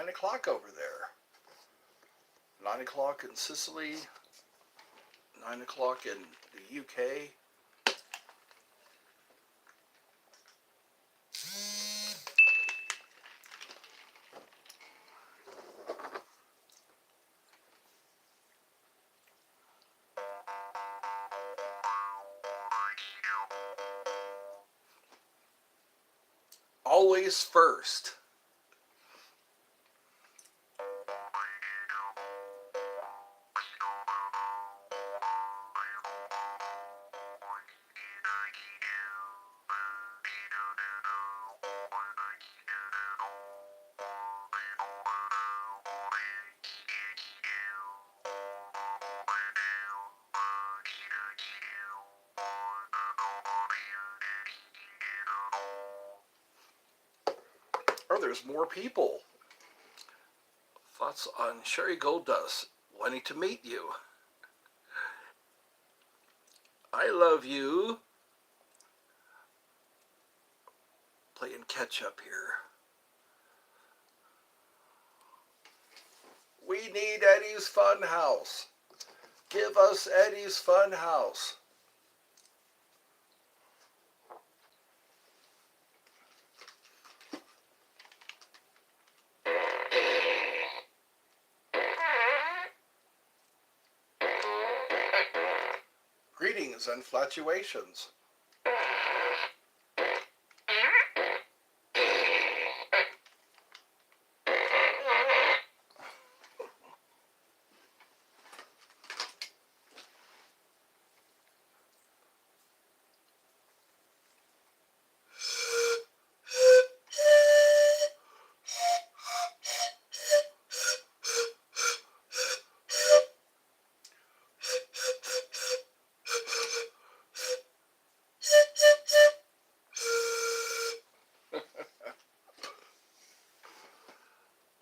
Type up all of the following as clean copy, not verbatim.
9 o'clock over there. 9 o'clock in Sicily, 9 o'clock in the UK. Always first. Oh, there's more people. Thoughts on Sherry Goldust. Wanting to meet you. I love you. Playing catch up here. We need Eddie's Funhouse. Give us Eddie's Funhouse. Greetings and flatulations.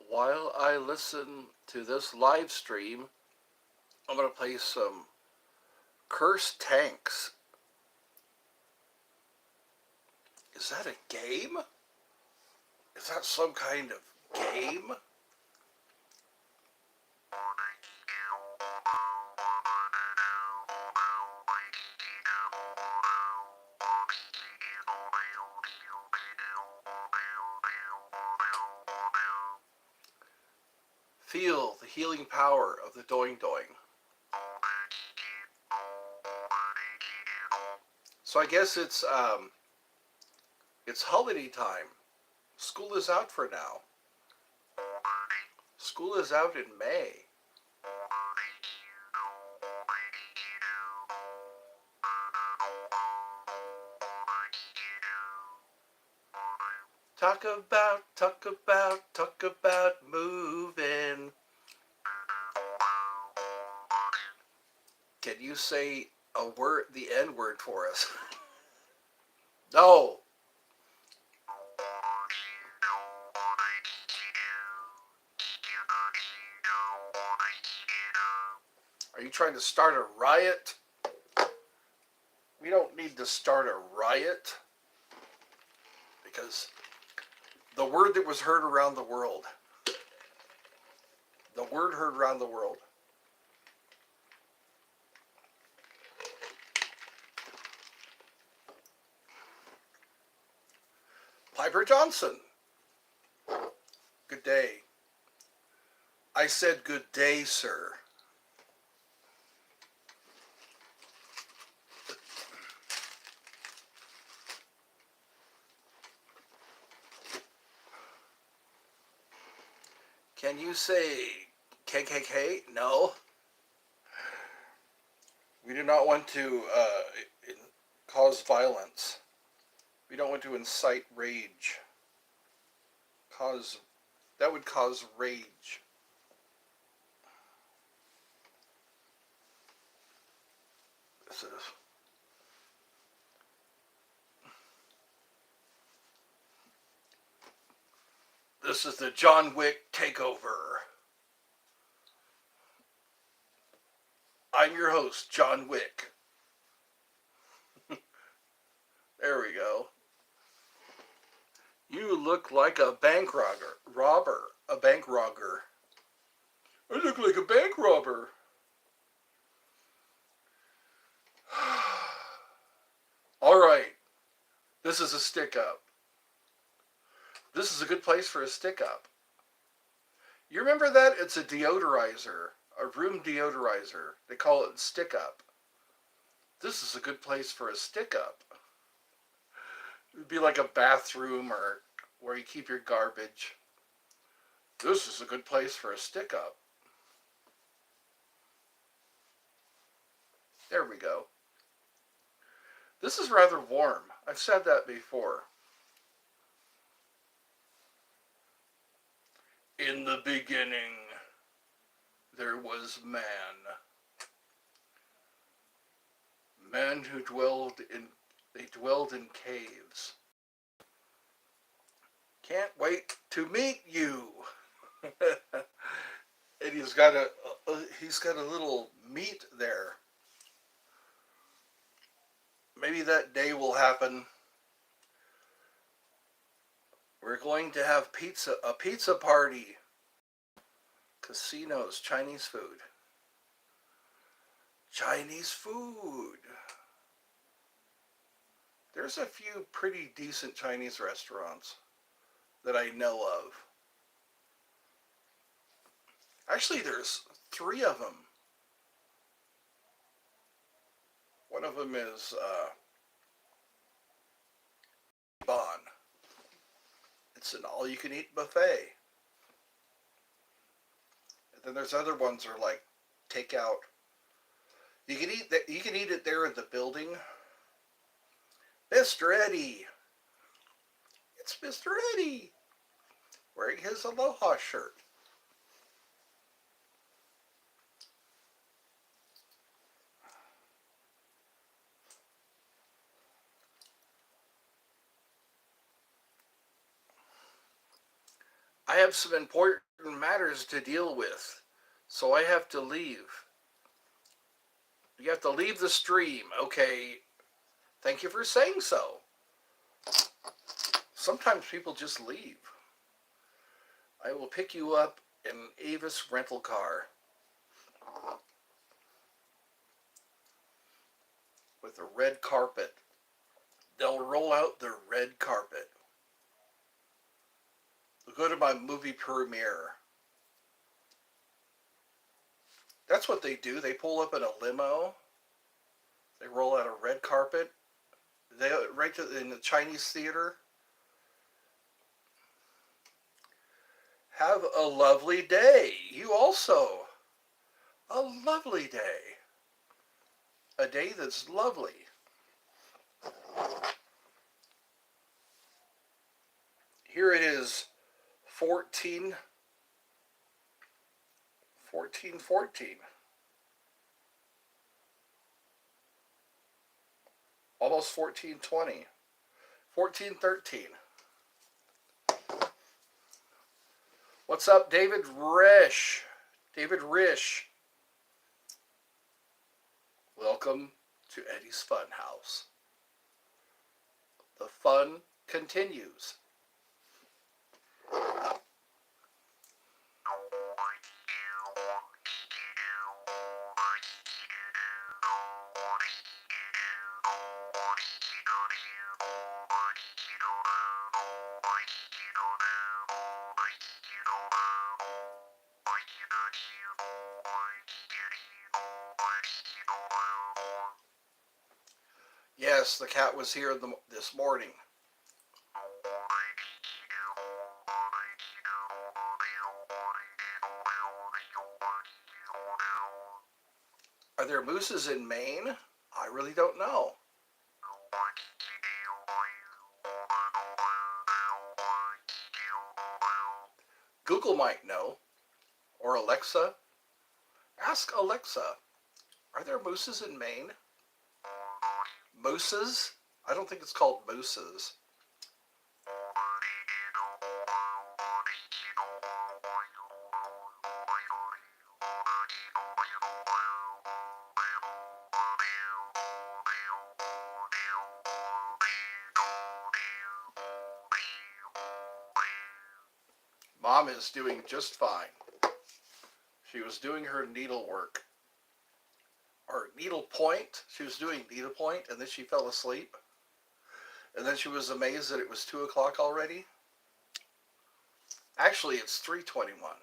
While I listen to this live stream, I'm going to play some Cursed Tanks. Is that a game? Is that some kind of game? Feel the healing power of the doing doing. So I guess it's holiday time. School is out for now. School is out in May. Talk about moving. Can you say a word, the N word for us? No. Are you trying to start a riot? We don't need to start a riot. Because the word that was heard around the world. The word heard around the world. Piper Johnson. Good day. I said good day, sir. Can you say KKK? No. We do not want to cause violence. We don't want to incite rage. That would cause rage. This is the John Wick takeover. I'm your host, John Wick. There we go. You look like a bank robber. A bank robber. I look like a bank robber. All right. This is a stick up. This is a good place for a stick up. You remember that? It's a deodorizer, a room deodorizer. They call it stick up. This is a good place for a stick up. It would be like a bathroom or where you keep your garbage. This is a good place for a stick up. There we go. This is rather warm. I've said that before. In the beginning, there was man. Men who dwelled in caves. Can't wait to meet you. And he's got a little meat there. Maybe that day will happen. We're going to have a pizza party. Casinos, Chinese food. Chinese food. There's a few pretty decent Chinese restaurants that I know of. Actually, there's 3 of them. One of them is Bon. It's an all-you-can-eat buffet. And then there's other ones that are like takeout. You can eat it there in the building. Mr. Eddie. It's Mr. Eddie wearing his Aloha shirt. I have some important matters to deal with, so I have to leave. You have to leave the stream. Okay, thank you for saying so. Sometimes people just leave. I will pick you up in Avis rental car with a red carpet. They'll roll out the red carpet. They'll go to my movie premiere. That's what they do. They pull up in a limo. They roll out a red carpet. In the Chinese theater. Have a lovely day. You also. A lovely day. A day that's lovely. Here it is. 14. Almost 14:20. 14:13. What's up, David Rish? David Rish. Welcome to Eddie's Funhouse. The fun continues. Yes, the cat was here this morning. Are there mooses in Maine? I really don't know. Google might know. Or Alexa. Ask Alexa. Are there mooses in Maine? Mooses? I don't think it's called mooses. Mom is doing just fine. She was doing her needlework. Or needlepoint. She was doing needlepoint, and then she fell asleep. And then she was amazed that it was 2 o'clock already. Actually, it's 3:21.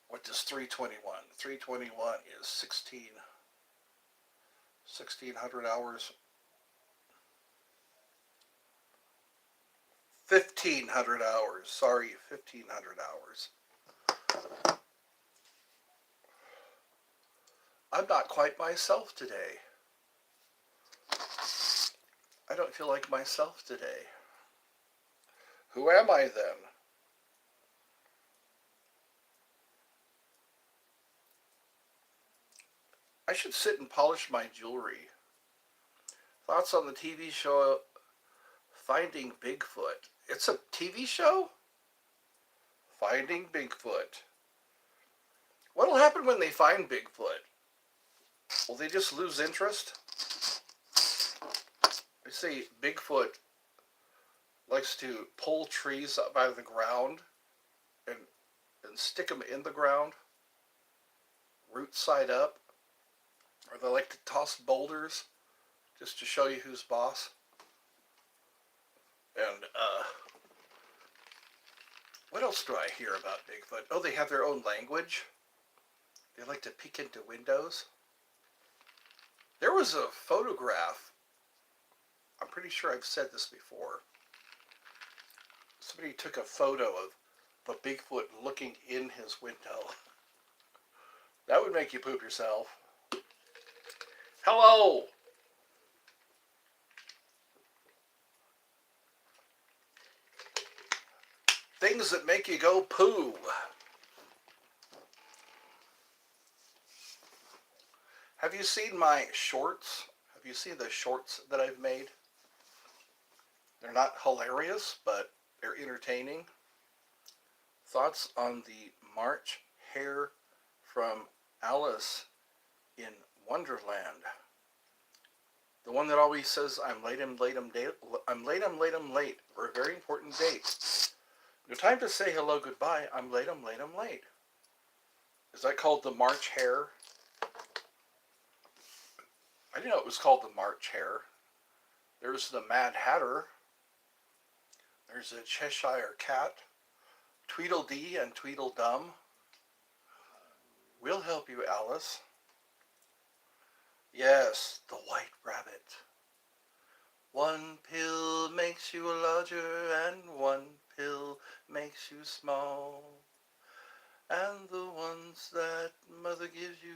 What does 3:21? 3:21 is 1600 hours. 1500 hours. Sorry, 1500 hours. I'm not quite myself today. I don't feel like myself today. Who am I then? I should sit and polish my jewelry. Thoughts on the TV show Finding Bigfoot? It's a TV show? Finding Bigfoot. What'll happen when they find Bigfoot? Will they just lose interest? They say Bigfoot likes to pull trees up out of the ground and stick them in the ground, root side up. Or they like to toss boulders just to show you who's boss. And what else do I hear about Bigfoot? Oh, they have their own language. They like to peek into windows. There was a photograph. I'm pretty sure I've said this before. Somebody took a photo of a Bigfoot looking in his window. That would make you poop yourself. Hello! Things that make you go poo. Have you seen my shorts? Have you seen the shorts that I've made? They're not hilarious, but they're entertaining. Thoughts on the March hare from Alice in Wonderland? The one that always says, I'm late, I'm late, I'm late, I'm late, I'm late, I'm late, for a very important date. No time to say hello, goodbye, I'm late, I'm late, I'm late. Is that called the March hare? I didn't know it was called the March hare. There's the Mad Hatter. There's a Cheshire Cat. Tweedledee and Tweedledum. We'll help you, Alice. Yes, the White Rabbit. One pill makes you larger and one pill makes you small. And the ones that mother gives you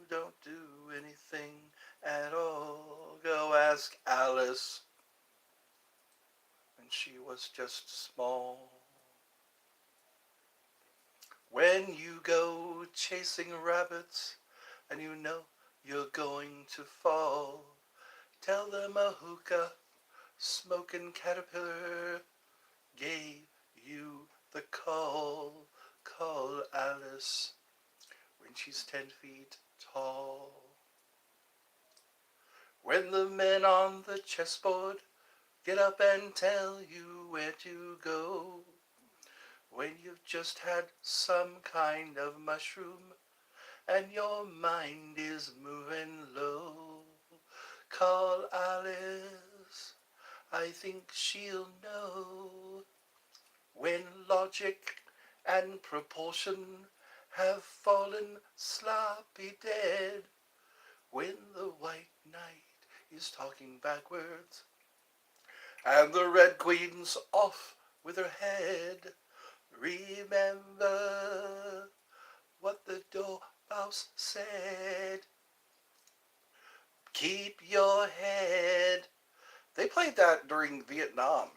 don't do anything at all. Go ask Alice. And she was just small. When you go chasing rabbits and you know you're going to fall, tell them a hookah smoking caterpillar gave you the call. Call Alice when she's 10 feet tall. When the men on the chessboard get up and tell you where to go, when you've just had some kind of mushroom and your mind is moving low, call Alice, I think she'll know. When logic and propulsion have fallen sloppy dead, when the white knight is talking backwards and the red queen's off with her head, remember what the Dormouse said. Keep your head. They played that during the Vietnam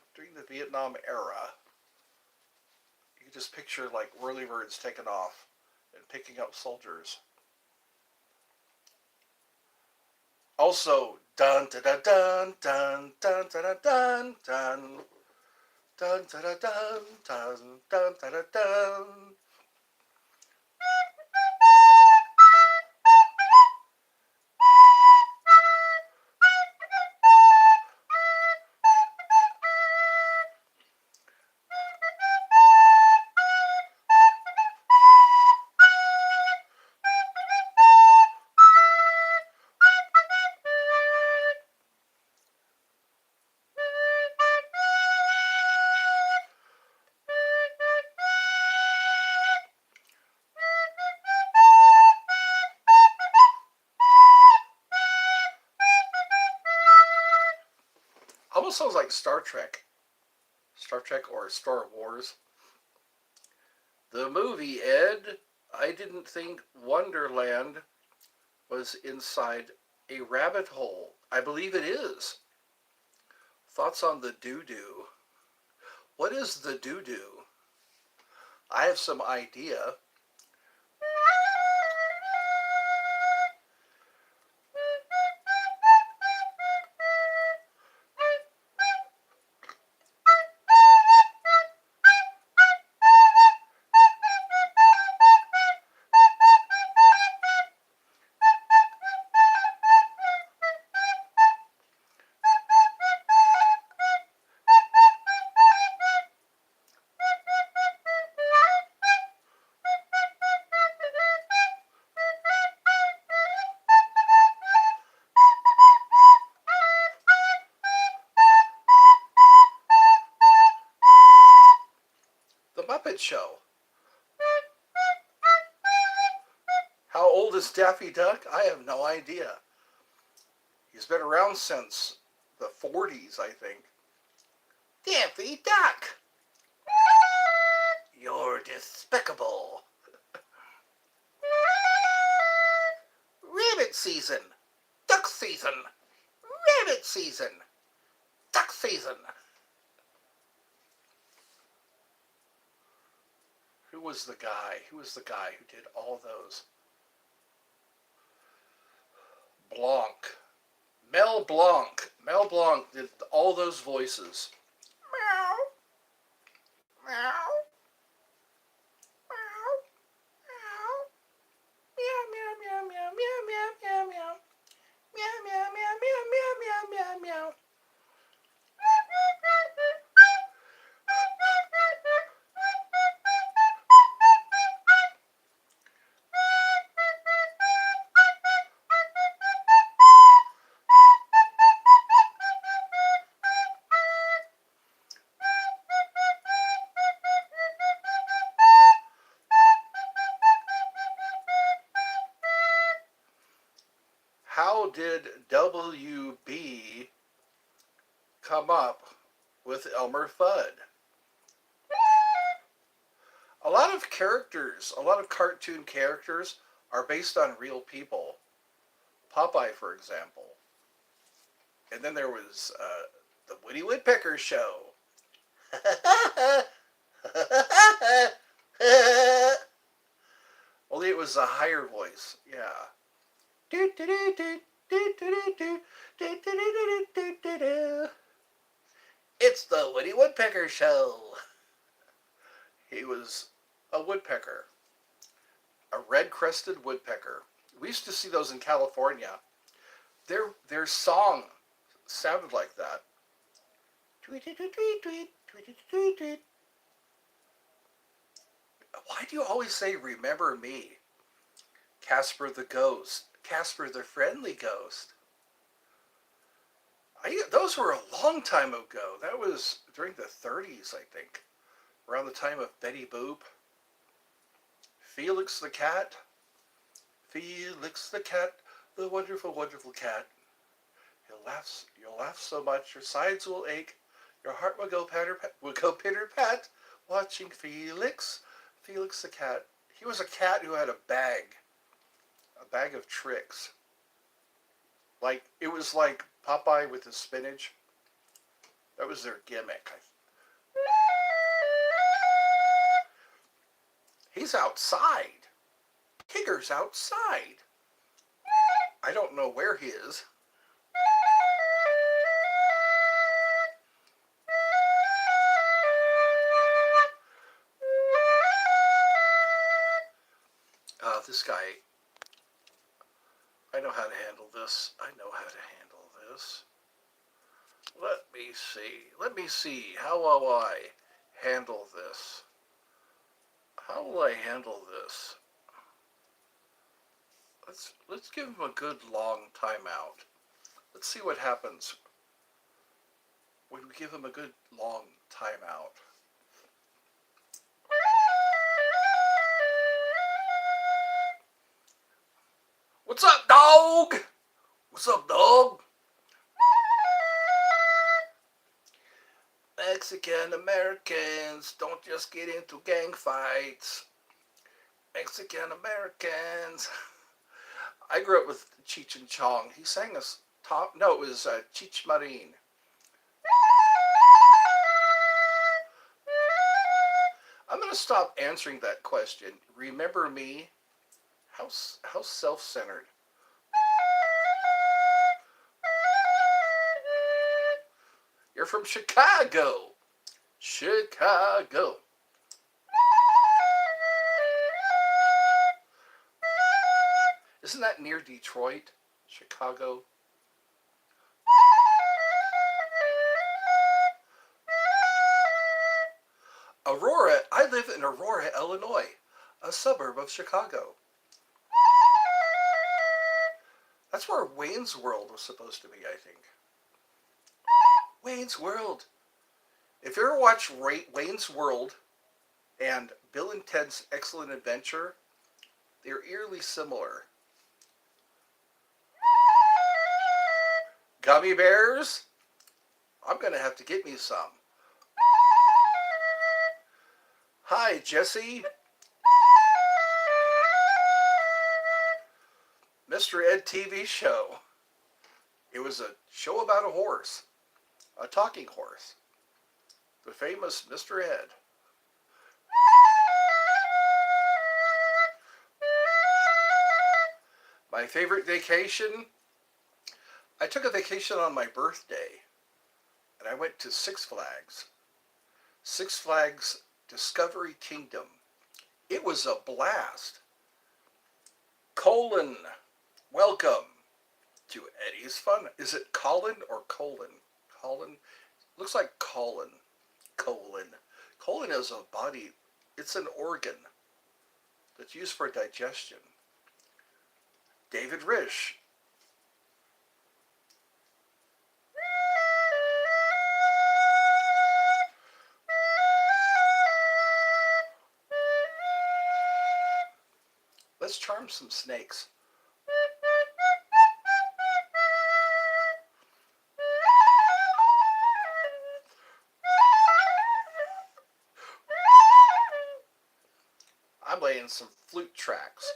era. You can just picture like whirlybirds taking off and picking up soldiers. Also, dun da da dun dun dun da da dun dun dun da da dun dun dun da da dun. almost sounds like Star Trek. Star Trek or Star Wars. The movie, Ed, I didn't think Wonderland was inside a rabbit hole. I believe it is. Thoughts on the doo-doo? What is the doo-doo? I have some idea. The Muppet Show. How old is Daffy Duck? I have no idea. He's been around since the 40s, I think. Daffy Duck! You're despicable. Rabbit season. Duck season. Rabbit season. Duck season. Who was the guy? Who was the guy who did all those? Blanc. Mel Blanc. Mel Blanc did all those voices. Meow. Meow. Meow. Meow, meow, meow, meow, meow, meow, meow. Meow, meow, meow, meow, meow, meow, meow, meow. How did WB come up with Elmer Fudd? A lot of characters, a lot of cartoon characters are based on real people. Popeye, for example. And then there was the Woody Woodpecker Show. Only it was a higher voice. Yeah. It's the Woody Woodpecker Show. He was a woodpecker. A red-crested woodpecker. We used to see those in California. Their song sounded like that. Why do you always say, remember me? Casper the Ghost. Casper the Friendly Ghost. Those were a long time ago. That was during the 30s, I think. Around the time of Betty Boop. Felix the Cat. Felix the Cat, the wonderful, wonderful cat. You'll laugh so much, your sides will ache. Your heart will go pitter-pat, watching Felix the Cat. He was a cat who had a bag of tricks. Like, it was like Popeye with his spinach. That was their gimmick. He's outside. Tigger's outside. I don't know where he is. This guy, I know how to handle this. Let me see. How will I handle this? How will I handle this? Let's give him a good long timeout. Let's see what happens when we give him a good long timeout. What's up, dog? What's up, dog? Mexican Americans don't just get into gang fights. Mexican Americans. I grew up with Cheech and Chong. He sang us top. No, it was Cheech Marin. I'm going to stop answering that question. Remember me? How self-centered. You're from Chicago. Chicago. Isn't that near Detroit? Chicago. Aurora. I live in Aurora, Illinois, a suburb of Chicago. That's where Wayne's World was supposed to be, I think. Wayne's World. If you ever watch Wayne's World and Bill and Ted's Excellent Adventure, they're eerily similar. Gummy bears? I'm going to have to get me some. Hi, Jesse. Mr. Ed TV show. It was a show about a horse. A talking horse. The famous Mr. Ed. My favorite vacation? I took a vacation on my birthday, and I went to Six Flags. Six Flags Discovery Kingdom. It was a blast. Colin, welcome to Eddie's Fun. Is it Colin or Colin? Colin? Looks like Colin. Colon. Colon is a body, it's an organ that's used for digestion. David Risch. Let's charm some snakes. I'm laying some flute tracks.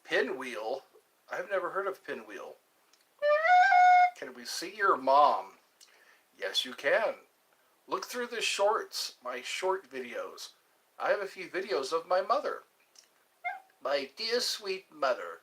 Pinwheel? I've never heard of Pinwheel. Can we see your mom? Yes, you can. Look through the shorts, my short videos. I have a few videos of my mother. My dear sweet mother.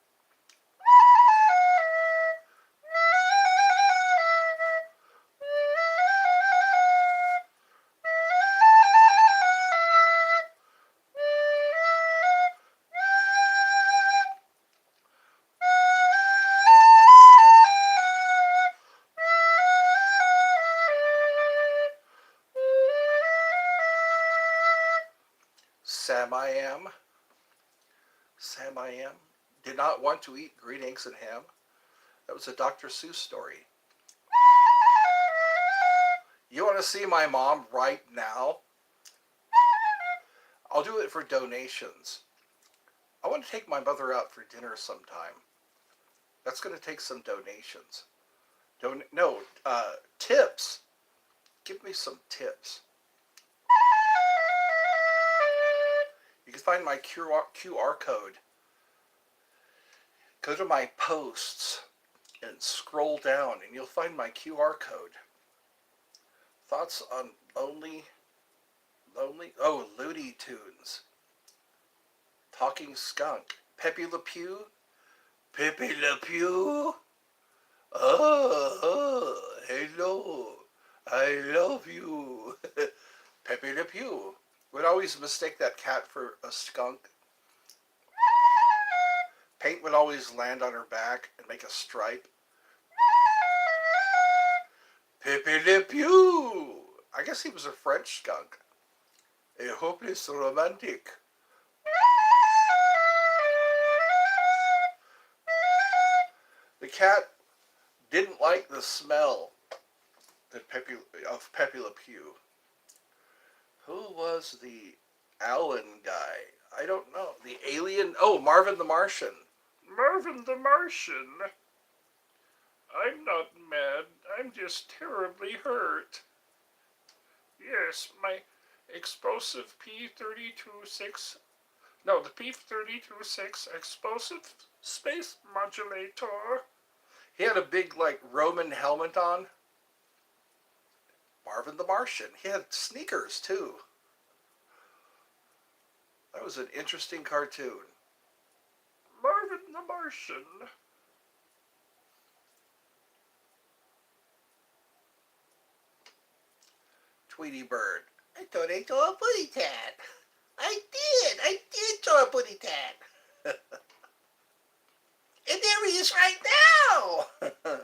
Sam I Am. Sam I Am. Did not want to eat green eggs and ham. That was a Dr. Seuss story. You want to see my mom right now? I'll do it for donations. I want to take my mother out for dinner sometime. That's going to take some donations. Tips. Give me some tips. You can find my QR code. Go to my posts and scroll down and you'll find my QR code. Thoughts on Looney Tunes. Talking Skunk. Pepe Le Pew. Pepe Le Pew. Oh, hello. I love you. Pepe Le Pew. Would always mistake that cat for a skunk. Paint would always land on her back and make a stripe. Pepe Le Pew. I guess he was a French skunk. A hopeless romantic. The cat didn't like the smell of Pepe Le Pew. Who was the Allen guy? I don't know. The alien. Oh, Marvin the Martian. Marvin the Martian. I'm not mad. I'm just terribly hurt. Yes, my explosive P-32-6. No, the P-32-6 explosive space modulator. He had a big, like, Roman helmet on. Marvin the Martian. He had sneakers, too. That was an interesting cartoon. Marvin the Martian. Tweety Bird. I thought I saw a putty tat. I did saw a putty tat. And there he is right now.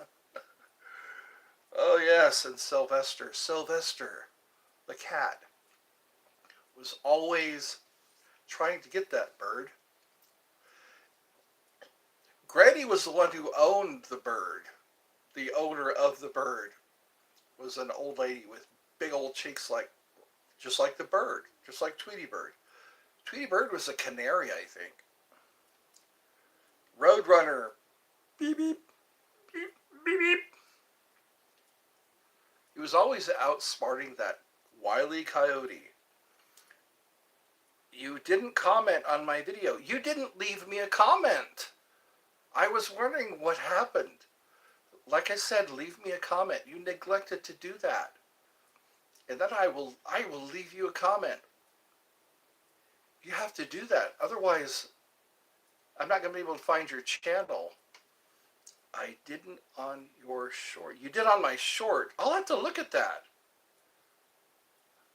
Oh yes, and Sylvester. Sylvester, the cat, was always trying to get that bird. Granny was the one who owned the bird. The owner of the bird was an old lady with big old cheeks, like just like the bird, just like Tweety Bird. Tweety Bird was a canary, I think. Roadrunner. Beep beep beep beep beep. He was always outsmarting that wily coyote. You didn't comment on my video. You didn't leave me a comment. I was wondering what happened. Like I said, leave me a comment. You neglected to do that. And then I will leave you a comment. You have to do that. Otherwise, I'm not going to be able to find your channel. I didn't on your short. You did on my short. I'll have to look at that.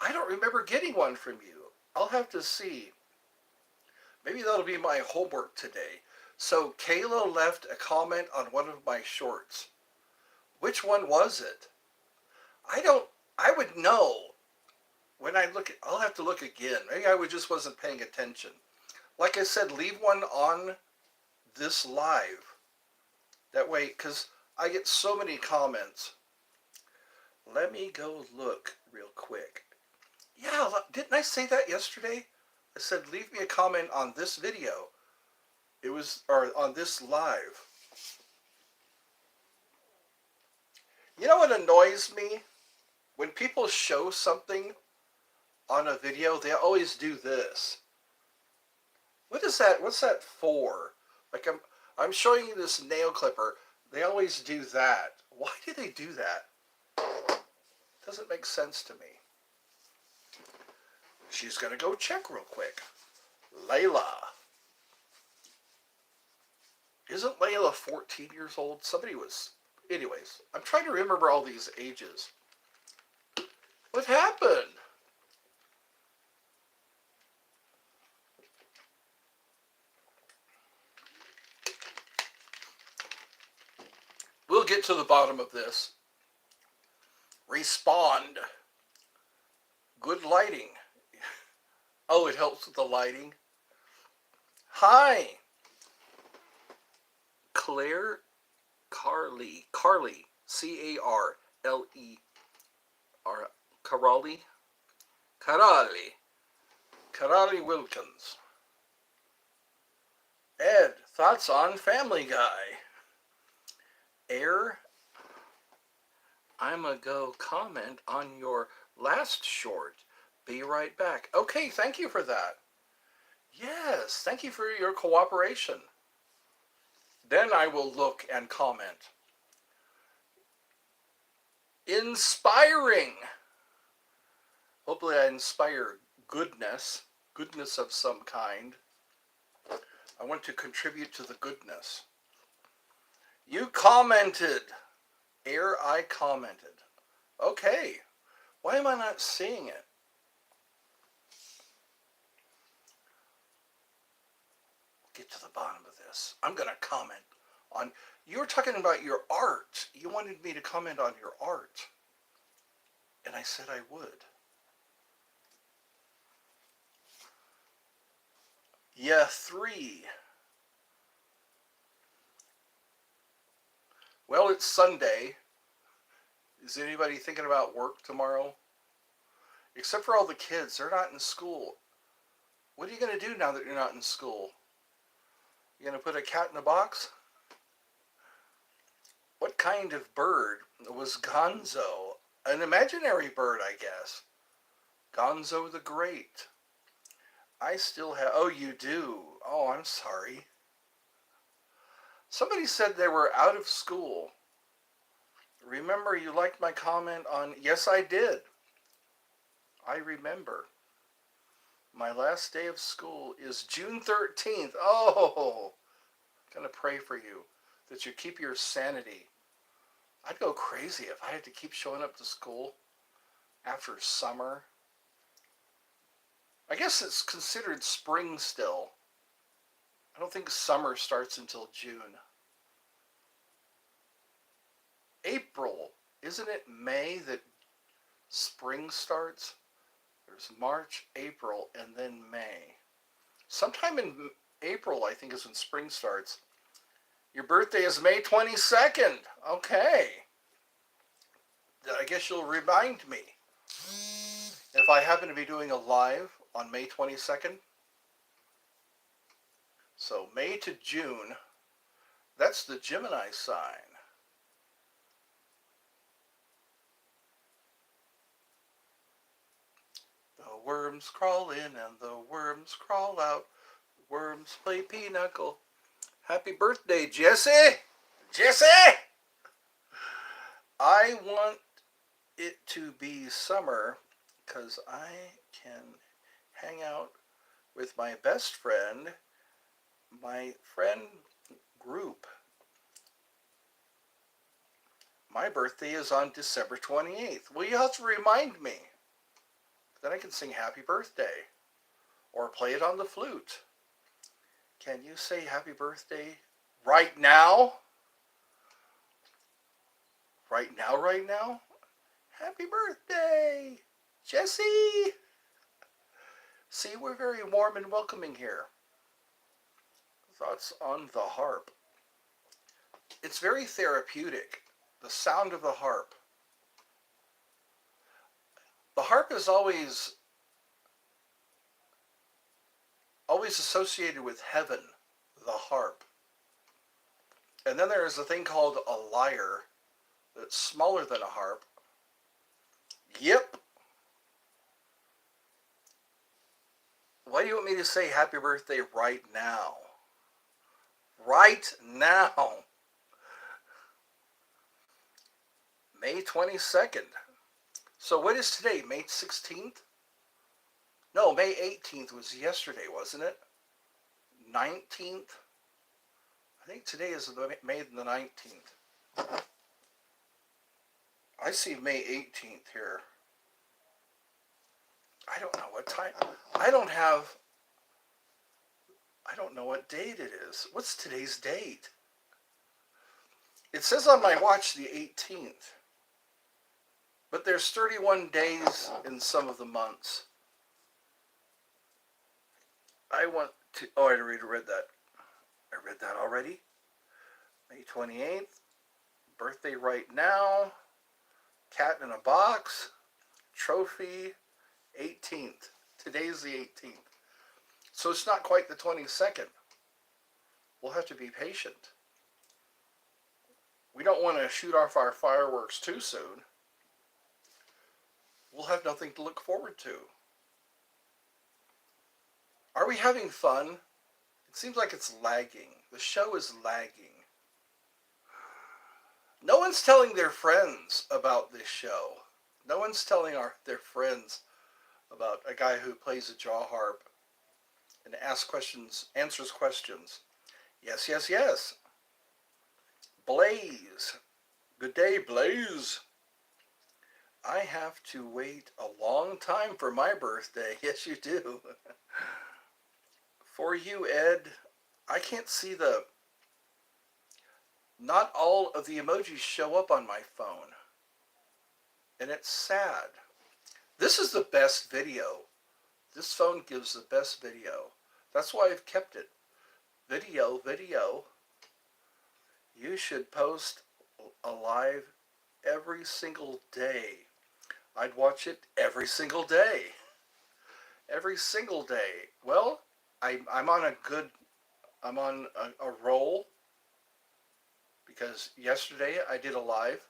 I don't remember getting one from you. I'll have to see. Maybe that'll be my homework today. So Kayla left a comment on one of my shorts. Which one was it? I would know when I look at, I'll have to look again. Maybe I just wasn't paying attention. Like I said, leave one on this live. That way, because I get so many comments. Let me go look real quick. Yeah, didn't I say that yesterday? I said, leave me a comment on this video. It was, or on this live. You know what annoys me? When people show something on a video, they always do this. What is that? What's that for? Like I'm showing you this nail clipper. They always do that. Why do they do that? Doesn't make sense to me. She's going to go check real quick. Layla. Isn't Layla 14 years old? Somebody was... Anyways, I'm trying to remember all these ages. What happened? We'll get to the bottom of this. Respond. Good lighting. Oh, it helps with the lighting. Hi. Claire Carly. Carly. C-A-R-L-E. Carali. Carali. Carali Wilkins. Ed, thoughts on Family Guy? Air, I'm a go comment on your last short. Be right back. Okay, thank you for that. Yes, thank you for your cooperation. Then I will look and comment. Inspiring. Hopefully I inspire goodness of some kind. I want to contribute to the goodness. You commented. Ere I commented. Okay. Why am I not seeing it? Get to the bottom of this. I'm going to comment on... You were talking about your art. You wanted me to comment on your art. And I said I would. Yeah, 3. Well, it's Sunday. Is anybody thinking about work tomorrow? Except for all the kids. They're not in school. What are you going to do now that you're not in school? You going to put a cat in a box? What kind of bird was Gonzo? An imaginary bird, I guess. Gonzo the Great. I still have... Oh, you do? Oh, I'm sorry. Somebody said they were out of school. Remember, you liked my comment on... Yes, I did. I remember. My last day of school is June 13th. Oh, I'm going to pray for you that you keep your sanity. I'd go crazy if I had to keep showing up to school after summer. I guess it's considered spring still. I don't think summer starts until June. April. Isn't it May that spring starts? There's March, April, and then May. Sometime in April, I think, is when spring starts. Your birthday is May 22nd. Okay. I guess you'll remind me if I happen to be doing a live on May 22nd. So May to June, that's the Gemini sign. The worms crawl in and the worms crawl out. Worms play pinochle. Happy birthday, Jesse! Jesse! I want it to be summer because I can hang out with my best friend, my friend group. My birthday is on December 28th. Well, you have to remind me. Then I can sing happy birthday or play it on the flute. Can you say happy birthday right now? Right now, right now? Happy birthday, Jesse! See, we're very warm and welcoming here. Thoughts on the harp. It's very therapeutic. The sound of the harp. The harp is always associated with heaven, the harp. And then there is a thing called a lyre that's smaller than a harp. Yep. Why do you want me to say happy birthday right now? Right now. May 22nd. So what is today? May 16th? No, May 18th was yesterday, wasn't it? 19th? I think today is May the 19th. I see May 18th here. I don't know what time. I don't know what date it is. What's today's date? It says on my watch the 18th. But there's 31 days in some of the months. I want to... Oh, I already read that. I read that already. May 28th. Birthday right now. Cat in a box. Trophy. 18th. Today's the 18th. So it's not quite the 22nd. We'll have to be patient. We don't want to shoot off our fireworks too soon. We'll have nothing to look forward to. Are we having fun? It seems like it's lagging. The show is lagging. No one's telling their friends about this show. No one's telling their friends about a guy who plays a jaw harp and asks questions, answers questions. Yes, yes, yes. Blaze. Good day, Blaze. I have to wait a long time for my birthday. Yes, you do. For you, Ed, I can't see not all of the emojis show up on my phone. And it's sad. This is the best video. This phone gives the best video. That's why I've kept it. Video. You should post a live every single day. I'd watch it every single day. Every single day. Well, I'm on a good, I'm on a roll because yesterday I did a live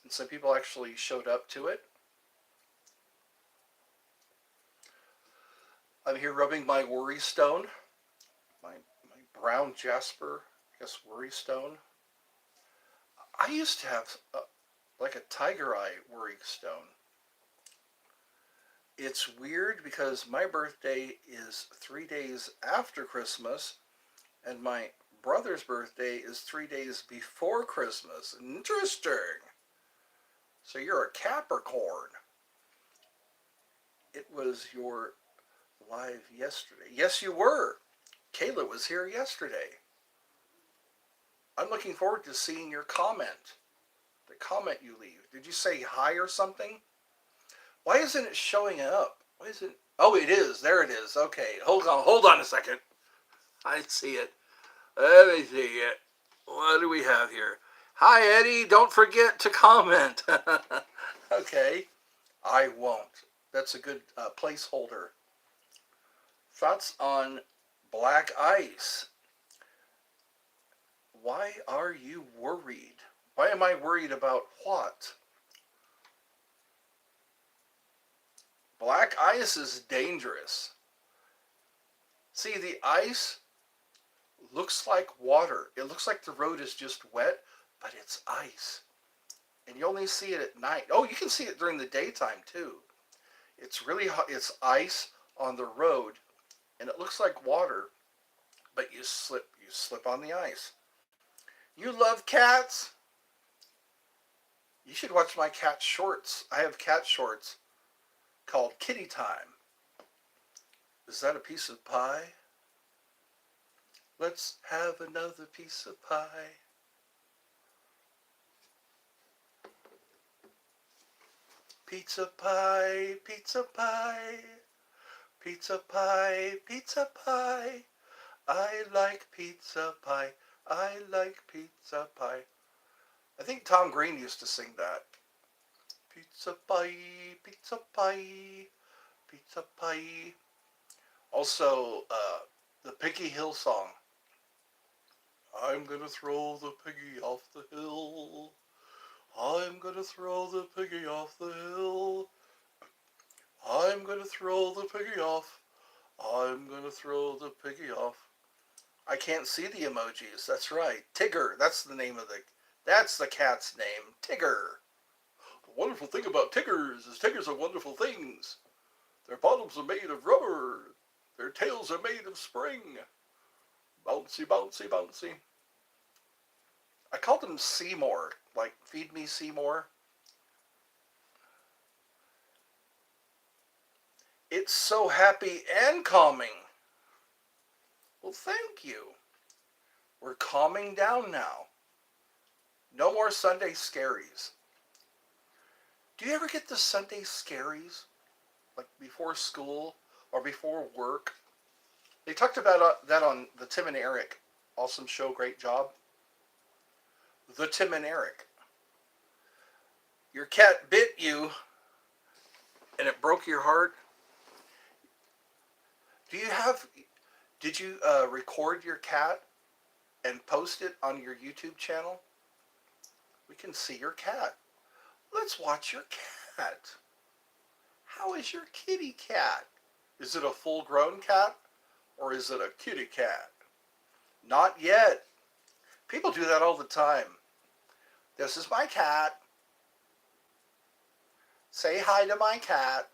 and some people actually showed up to it. I'm here rubbing my worry stone, my brown jasper, I guess worry stone. I used to have like a tiger eye worry stone. It's weird because my birthday is 3 days after Christmas and my brother's birthday is 3 days before Christmas. Interesting. So you're a Capricorn. It was your live yesterday. Yes, you were. Kayla was here yesterday. I'm looking forward to seeing your comment. The comment you leave. Did you say hi or something? Why isn't it showing up? Why is it? Oh, it is. There it is. Okay. Hold on a second. I see it. Let me see it. What do we have here? Hi, Eddie. Don't forget to comment. Okay. I won't. That's a good placeholder. Thoughts on black ice? Why are you worried? Why am I worried about what? Black ice is dangerous. See, the ice looks like water. It looks like the road is just wet, but it's ice. And you only see it at night. Oh, you can see it during the daytime too. It's really hot. It's ice on the road, and it looks like water, but you slip on the ice. You love cats? You should watch my cat shorts. I have cat shorts called Kitty Time. Is that a piece of pie? Let's have another piece of pie. Pizza pie, pizza pie, pizza pie, pizza pie. I like pizza pie. I like pizza pie. I think Tom Green used to sing that. Pizza pie, pizza pie, pizza pie. Also, the Piggy Hill song. I'm gonna throw the piggy off the hill. I'm gonna throw the piggy off the hill. I'm gonna throw the piggy off. I'm gonna throw the piggy off. I can't see the emojis. That's right. Tigger. That's the name of the. That's the cat's name. Tigger. The wonderful thing about Tiggers is Tiggers are wonderful things. Their bottoms are made of rubber. Their tails are made of spring. Bouncy, bouncy, bouncy. I called him Seymour. Like, feed me Seymour. It's so happy and calming. Well, thank you. We're calming down now. No more Sunday scaries. Do you ever get the Sunday scaries? Like before school or before work? They talked about that on the Tim and Eric. Awesome show, great job. The Tim and Eric. Your cat bit you and it broke your heart. Did you record your cat and post it on your YouTube channel? We can see your cat. Let's watch your cat. How is your kitty cat? Is it a full-grown cat or is it a kitty cat? Not yet. People do that all the time. This is my cat. Say hi to my cat.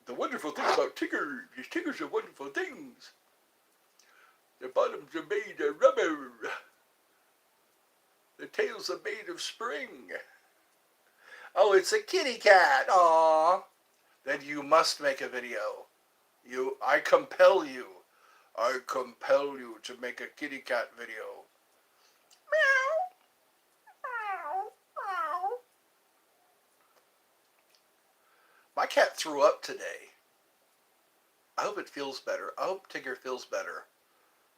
The wonderful thing about Tiggers is Tiggers are wonderful things. Their bottoms are made of rubber. Their tails are made of spring. Oh, it's a kitty cat. Aww. Then you must make a video. I compel you. I compel you to make a kitty cat video. Meow. Meow. Meow. My cat threw up today. I hope it feels better. I hope Tigger feels better.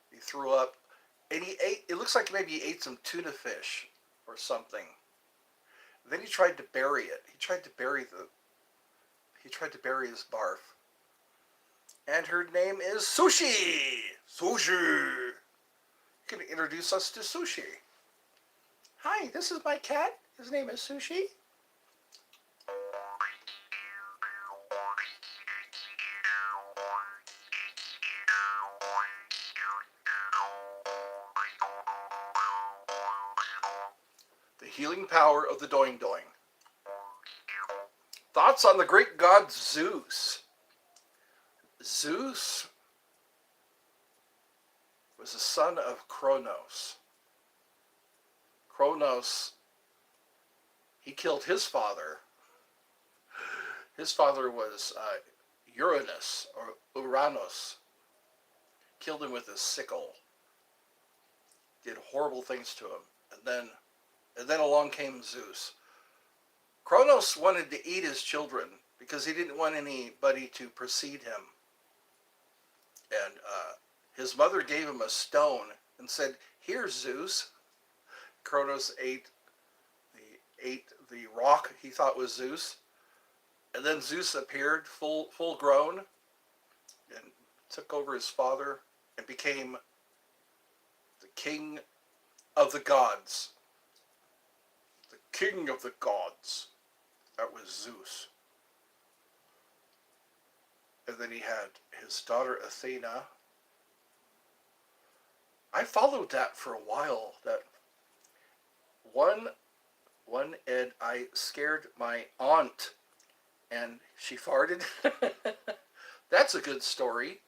He threw up and he ate, it looks like maybe he ate some tuna fish or something. Then he tried to bury it. He tried to bury his barf. And her name is Sushi. Sushi. You can introduce us to Sushi. Hi, this is my cat. His name is Sushi. The healing power of the doing doing. Thoughts on the great god Zeus? Zeus was the son of Kronos. Kronos, he killed his father. His father was Uranus, or Uranus. Killed him with a sickle. Did horrible things to him. And then along came Zeus. Kronos wanted to eat his children because he didn't want anybody to precede him. And his mother gave him a stone and said, "Here, Zeus." Kronos ate the rock he thought was Zeus. And then Zeus appeared full grown and took over his father and became the king of the gods. The king of the gods. That was Zeus. And then he had his daughter Athena. I followed that for a while. That one Ed, I scared my aunt and she farted. That's a good story.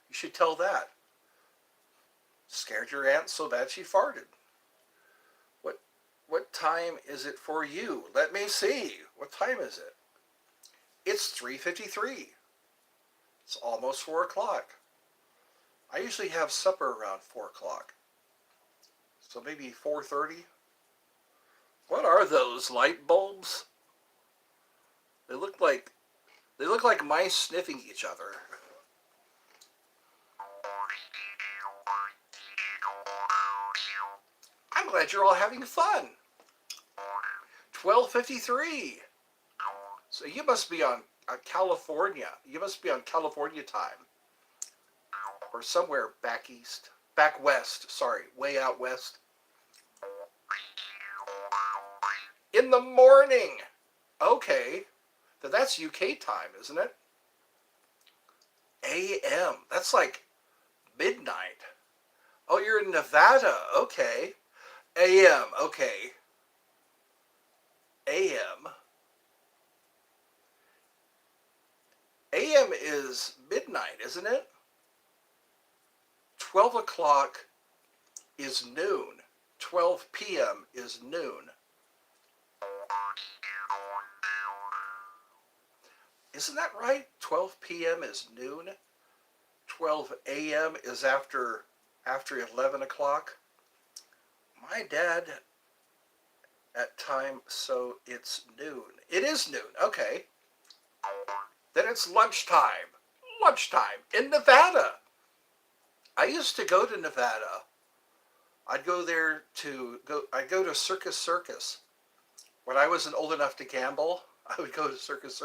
You should tell that. Scared your aunt so bad she farted. What time is it for you? Let me see. What time is it? It's 3:53. It's almost 4 o'clock. I usually have supper around 4 o'clock. So maybe 4:30. What are those light bulbs? They look like mice sniffing each other. I'm glad you're all having fun. 12:53. So you must be on California. You must be on California time. Or somewhere back east. Back west, sorry. Way out west. In the morning. Okay. Then that's UK time, isn't it? AM. That's like midnight. Oh, you're in Nevada. Okay. AM. Okay. AM. AM is midnight, isn't it? 12 o'clock is noon. 12 p.m. is noon. Isn't that right? 12 p.m. is noon. 12 a.m. is after 11 o'clock. My dad at time, so it's noon. It is noon. Okay. Then it's lunchtime. Lunchtime in Nevada. I used to go to Nevada. I'd go to Circus. When I wasn't old enough to gamble, I would go to Circus.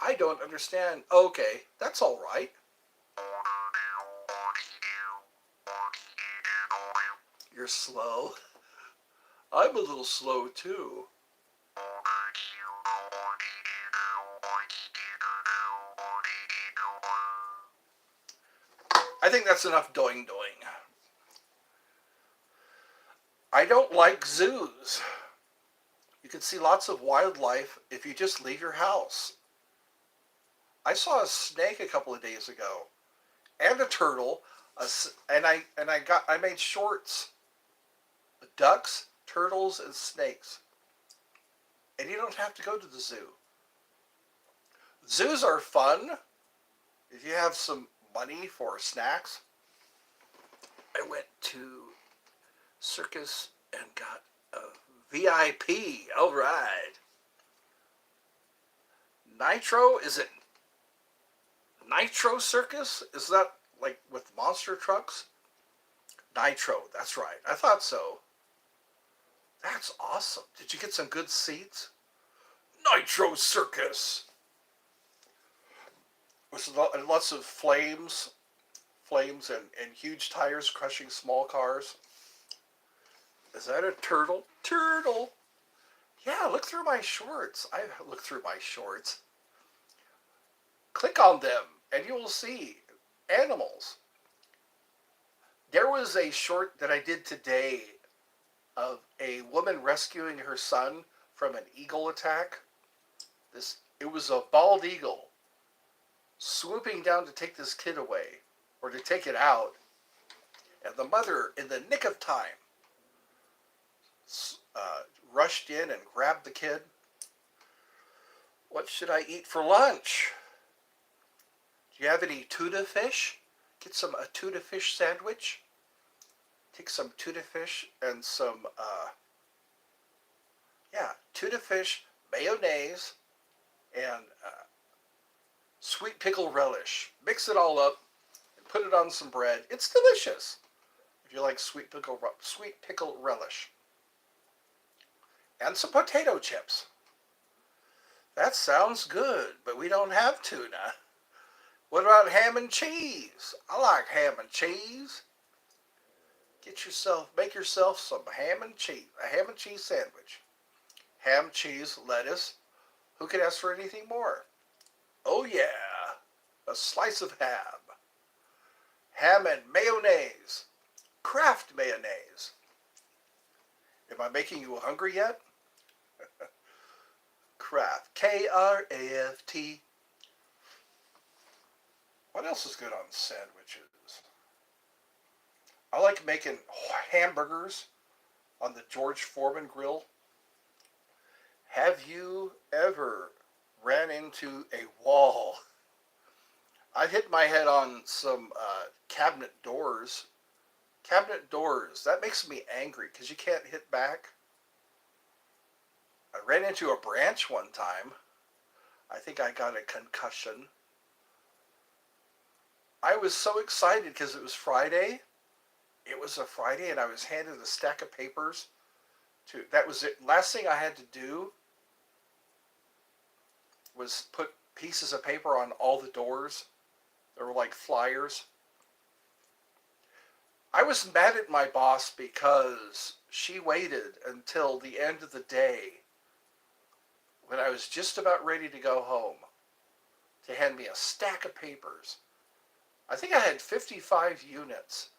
I don't understand. Okay, that's all right. You're slow. I'm a little slow too. I think that's enough doing. I don't like zoos. You can see lots of wildlife if you just leave your house. I saw a snake a couple of days ago, and a turtle, and I made shorts. Ducks, turtles, and snakes. And you don't have to go to the zoo. Zoos are fun if you have some money for snacks. I went to Circus and got a VIP. All right. Nitro, is it Nitro Circus? Is that like with monster trucks? Nitro, that's right. I thought so. That's awesome. Did you get some good seats? Nitro Circus with lots of flames and huge tires crushing small cars. Is that a turtle? Turtle! Yeah, look through my shorts. I look through my shorts. Click on them and you will see animals. There was a short that I did today of a woman rescuing her son from an eagle attack. It was a bald eagle swooping down to take this kid away, or to take it out, and the mother, in the nick of time, rushed in and grabbed the kid. What should I eat for lunch? Do you have any tuna fish? Get a tuna fish sandwich. Take some tuna fish and some, tuna fish, mayonnaise, and sweet pickle relish. Mix it all up and put it on some bread. It's delicious if you like sweet pickle relish. And some potato chips. That sounds good, but we don't have tuna. What about ham and cheese? I like ham and cheese. Make yourself some ham and cheese, a ham and cheese sandwich. Ham, cheese, lettuce. Who could ask for anything more? Oh yeah, a slice of ham. Ham and mayonnaise. Kraft mayonnaise. Am I making you hungry yet? Kraft. Kraft. What else is good on sandwiches? I like making hamburgers on the George Foreman grill. Have you ever ran into a wall? I hit my head on some cabinet doors. Cabinet doors, that makes me angry because you can't hit back. I ran into a branch one time. I think I got a concussion. I was so excited because it was Friday. It was a Friday and I was handed a stack of papers. That was it. Last thing I had to do was put pieces of paper on all the doors. They were like flyers. I was mad at my boss because she waited until the end of the day when I was just about ready to go home to hand me a stack of papers. I think I had 55 units,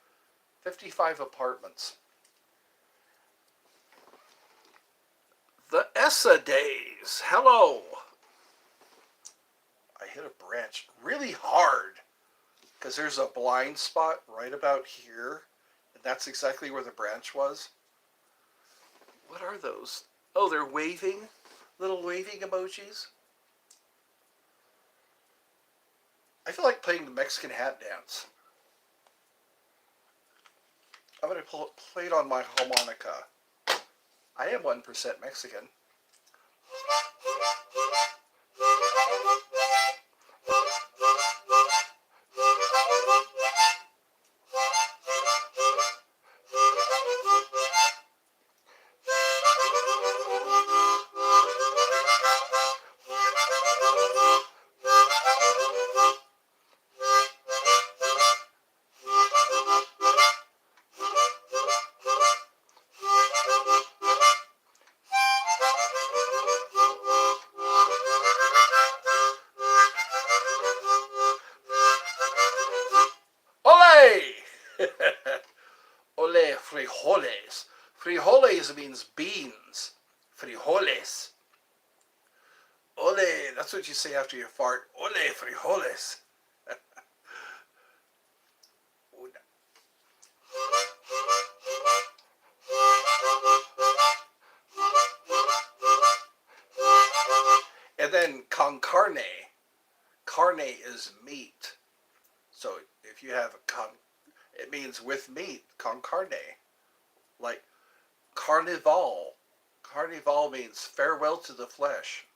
55 apartments. The ESSA days. Hello. I hit a branch really hard because there's a blind spot right about here, and that's exactly where the branch was. What are those? Oh, they're waving, little waving emojis. I feel like playing the Mexican hat dance. I'm going to play it on my harmonica. I am 1% Mexican. Ole! Ole frijoles. Frijoles means beans. Frijoles. Ole, that's what you say after you fart. Ole frijoles. And then con carne. Carne is meat. So if you have it means with meat, con carne. Like carnival. Carnival means farewell to the flesh.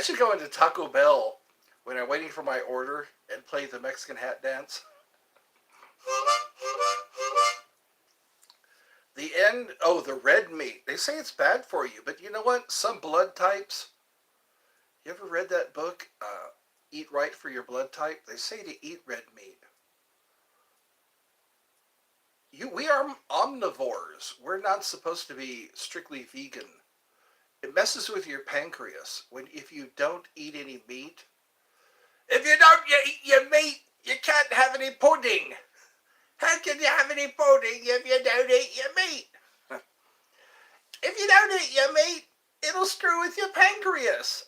Imagine going to Taco Bell when I'm waiting for my order and play the Mexican hat dance. The end, oh, the red meat. They say it's bad for you, but you know what? Some blood types, you ever read that book, Eat Right for Your Blood Type? They say to eat red meat. We are omnivores. We're not supposed to be strictly vegan. It messes with your pancreas if you don't eat any meat. If you don't eat your meat, you can't have any pudding. How can you have any pudding if you don't eat your meat? If you don't eat your meat, it'll screw with your pancreas.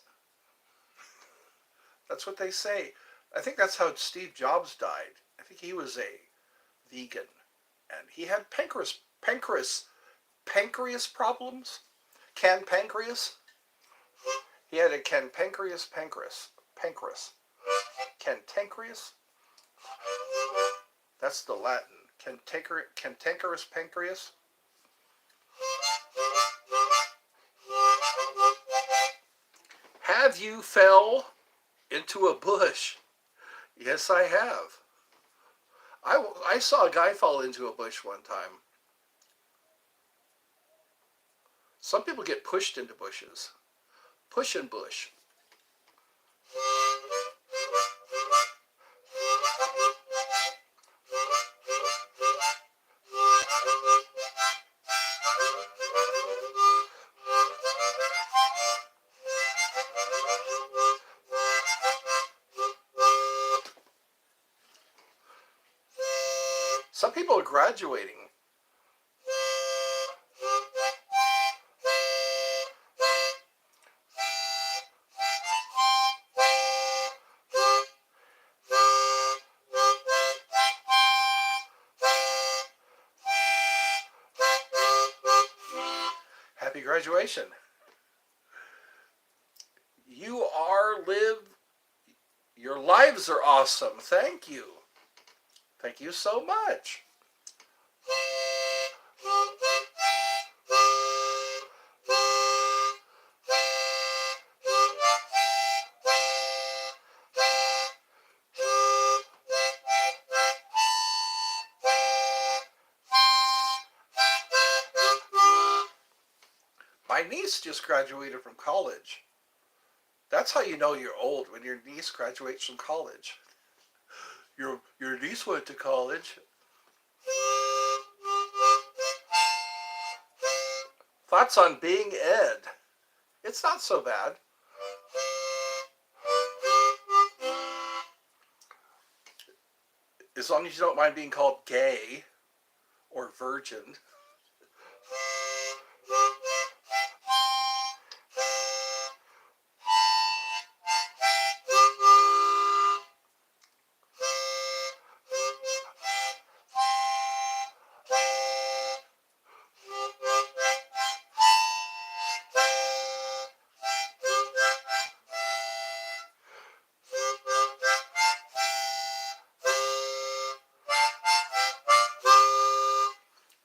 That's what they say. I think that's how Steve Jobs died. I think he was a vegan, and he had pancreas problems. Canpancreas. He had a canpancreas. Cantankerous. That's the Latin. Cantankerous pancreas. Have you fell into a bush? Yes, I have. I saw a guy fall into a bush one time. Some people get pushed into bushes. Push and bush. Some people are graduating. Happy graduation. Your lives are awesome. Thank you. Thank you so much. My niece just graduated from college. That's how you know you're old, when your niece graduates from college. Your niece went to college. Thoughts on being Ed? It's not so bad. As long as you don't mind being called gay or virgin.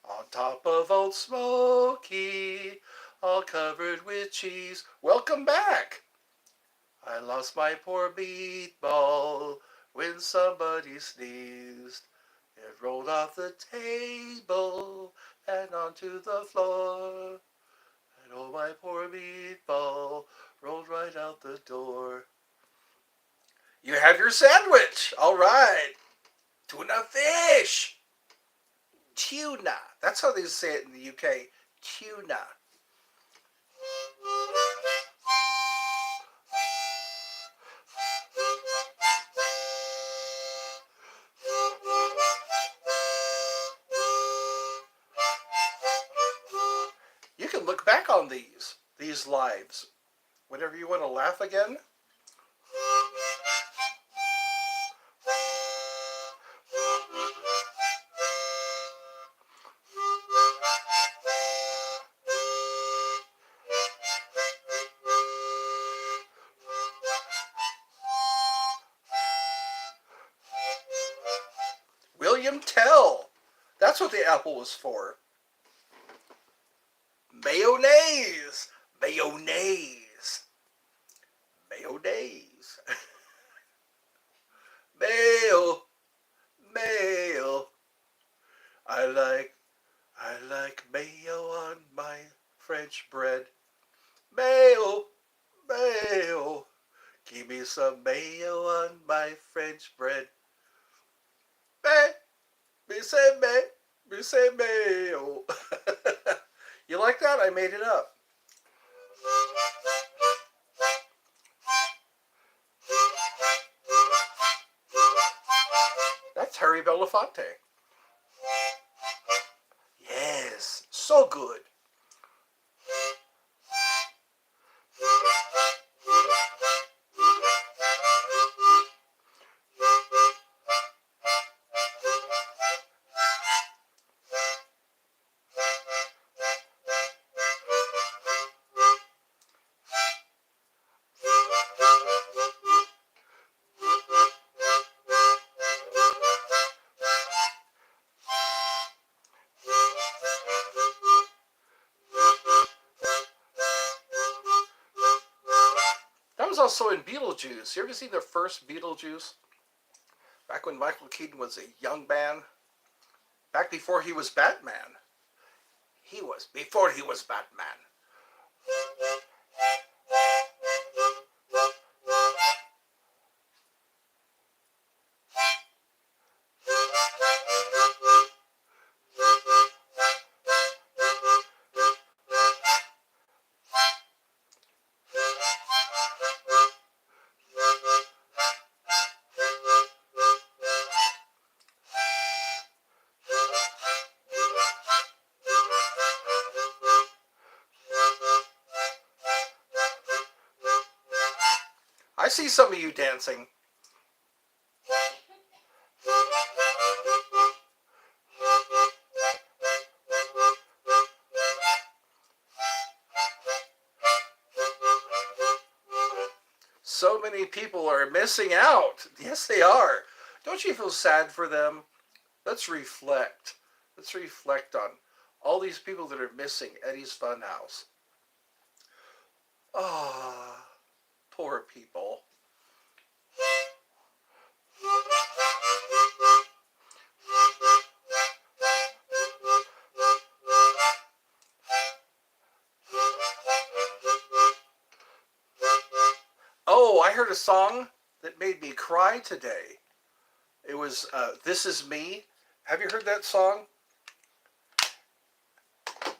On top of Old Smoky, all covered with cheese. Welcome back. I lost my poor meatball when somebody sneezed. It rolled off the table and onto the floor. And oh, my poor meatball rolled right out the door. You have your sandwich. All right. Tuna fish. Tuna. That's how they say it in the UK. Tuna. You can look back on these lives whenever you want to laugh again. William Tell. That's what the apple was for. Mayonnaise. Mayonnaise. Mayo days. Mayo, mayo. I like, I like mayo on my French bread. Mayo, mayo. Give me some mayo on my French bread. May, me say mayo. You like that? I made it up. That's Harry Belafonte. Yes, so good. That was also in Beetlejuice. You ever see the first Beetlejuice? Back when Michael Keaton was a young man? Back before he was Batman. Before he was Batman. I see some of you dancing. So many people are missing out. Yes, they are. Don't you feel sad for them? Let's reflect. Let's reflect on all these people that are missing Eddie's Funhouse. Ah, oh, poor people. Oh, I heard a song that made me cry today. It was This Is Me. Have you heard that song?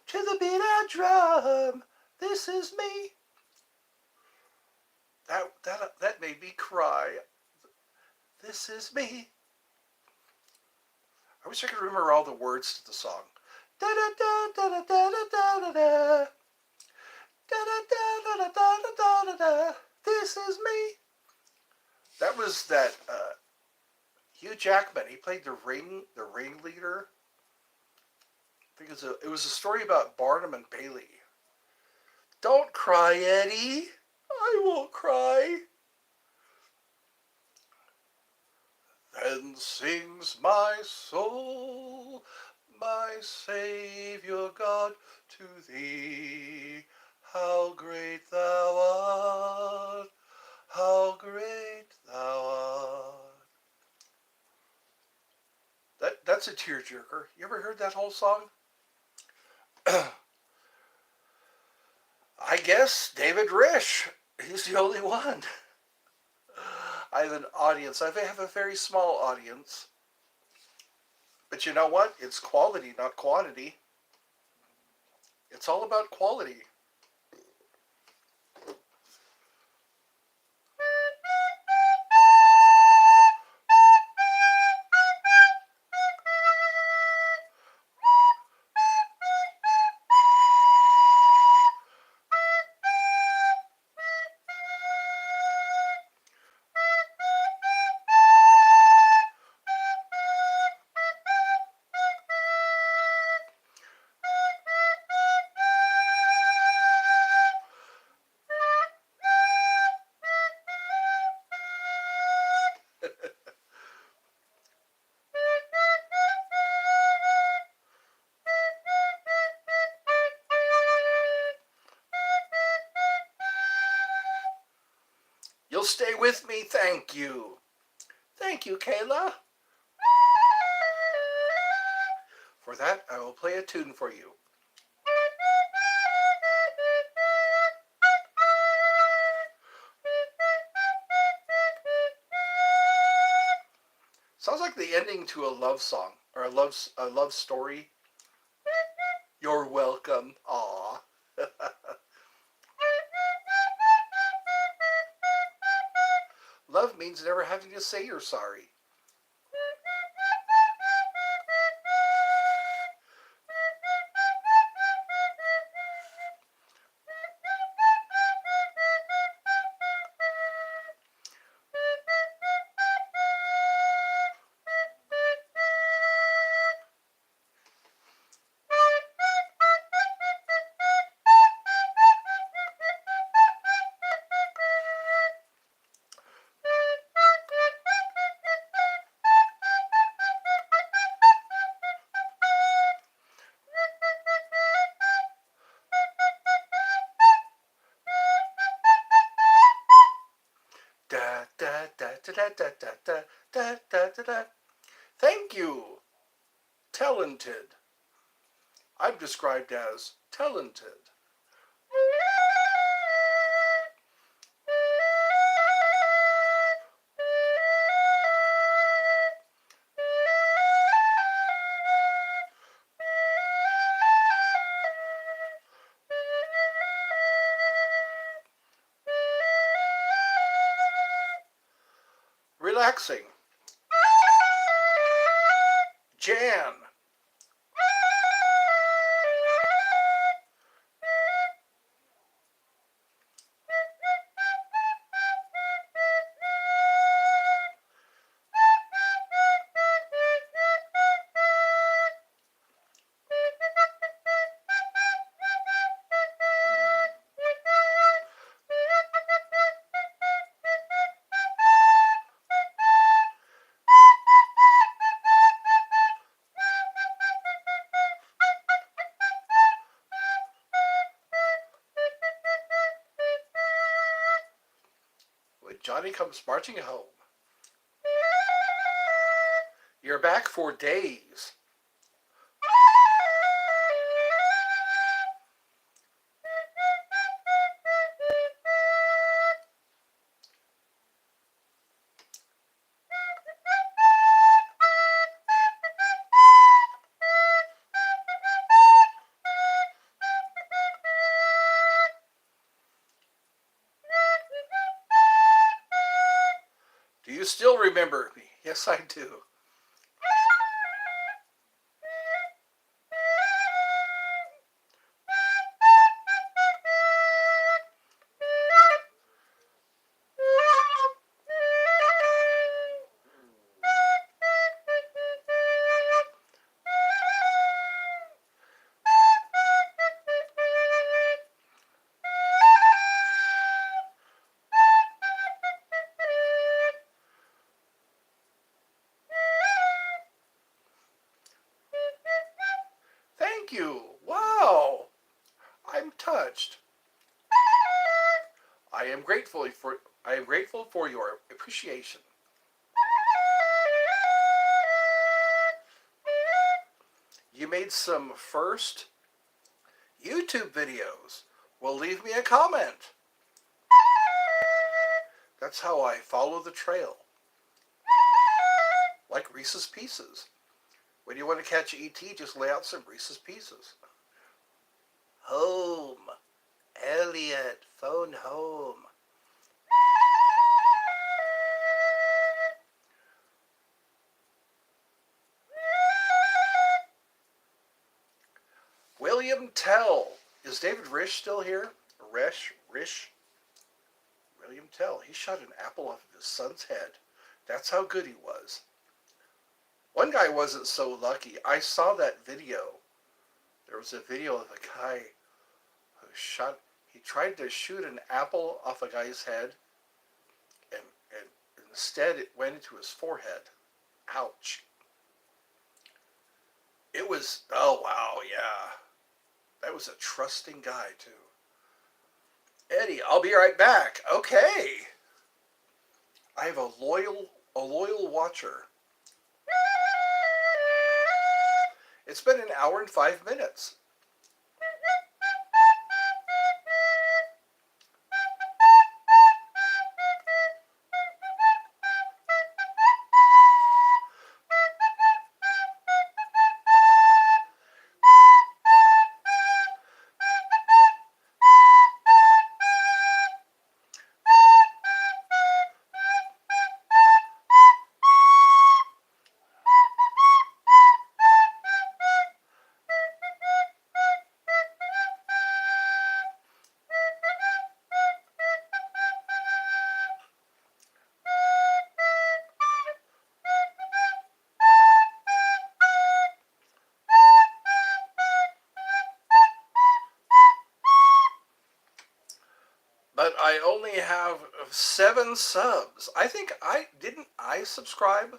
To the beat of drum, this is me. That made me cry. This is me. I wish I could remember all the words to the song. Da da da da da da da da da. Da da da da da da da da. This is me. That was that Hugh Jackman. He played the ringleader. I think it was a story about Barnum and Bailey. Don't cry, Eddie. I won't cry. Then sings my soul, my Savior God, to thee. How great thou art, how great thou art. That's a tearjerker. You ever heard that whole song? I guess David Risch. He's the only one. I have an audience. I have a very small audience. But you know what? It's quality, not quantity. It's all about quality. stay with me, thank you. Thank you, Kayla. For that, I will play a tune for you. Sounds like the ending to a love song or a love story. You're welcome. Aw. Love means never having to say you're sorry. Da da da da da da da da da da da da. Thank you. Talented. I'm described as talented. Relaxing. Jan. When Johnny comes marching home. You're back for days. Do you still remember me? Yes, I do. Thank you. Wow. I'm touched. I am grateful for your appreciation. You made some first YouTube videos. Well, leave me a comment. That's how I follow the trail. Like Reese's Pieces. When you want to catch E.T., just lay out some Reese's Pieces. Home. Elliot, phone home. William Tell. Is David Rish still here? Rish? William Tell. He shot an apple off of his son's head. That's how good he was. One guy wasn't so lucky. I saw that video. There was a video of a guy who he tried to shoot an apple off a guy's head, and instead it went into his forehead. Ouch. It was, oh wow, yeah. That was a trusting guy, too. Eddie, I'll be right back. Okay. I have a loyal watcher. It's been an hour and 5 minutes. But I only have 7 subs. I think I subscribe.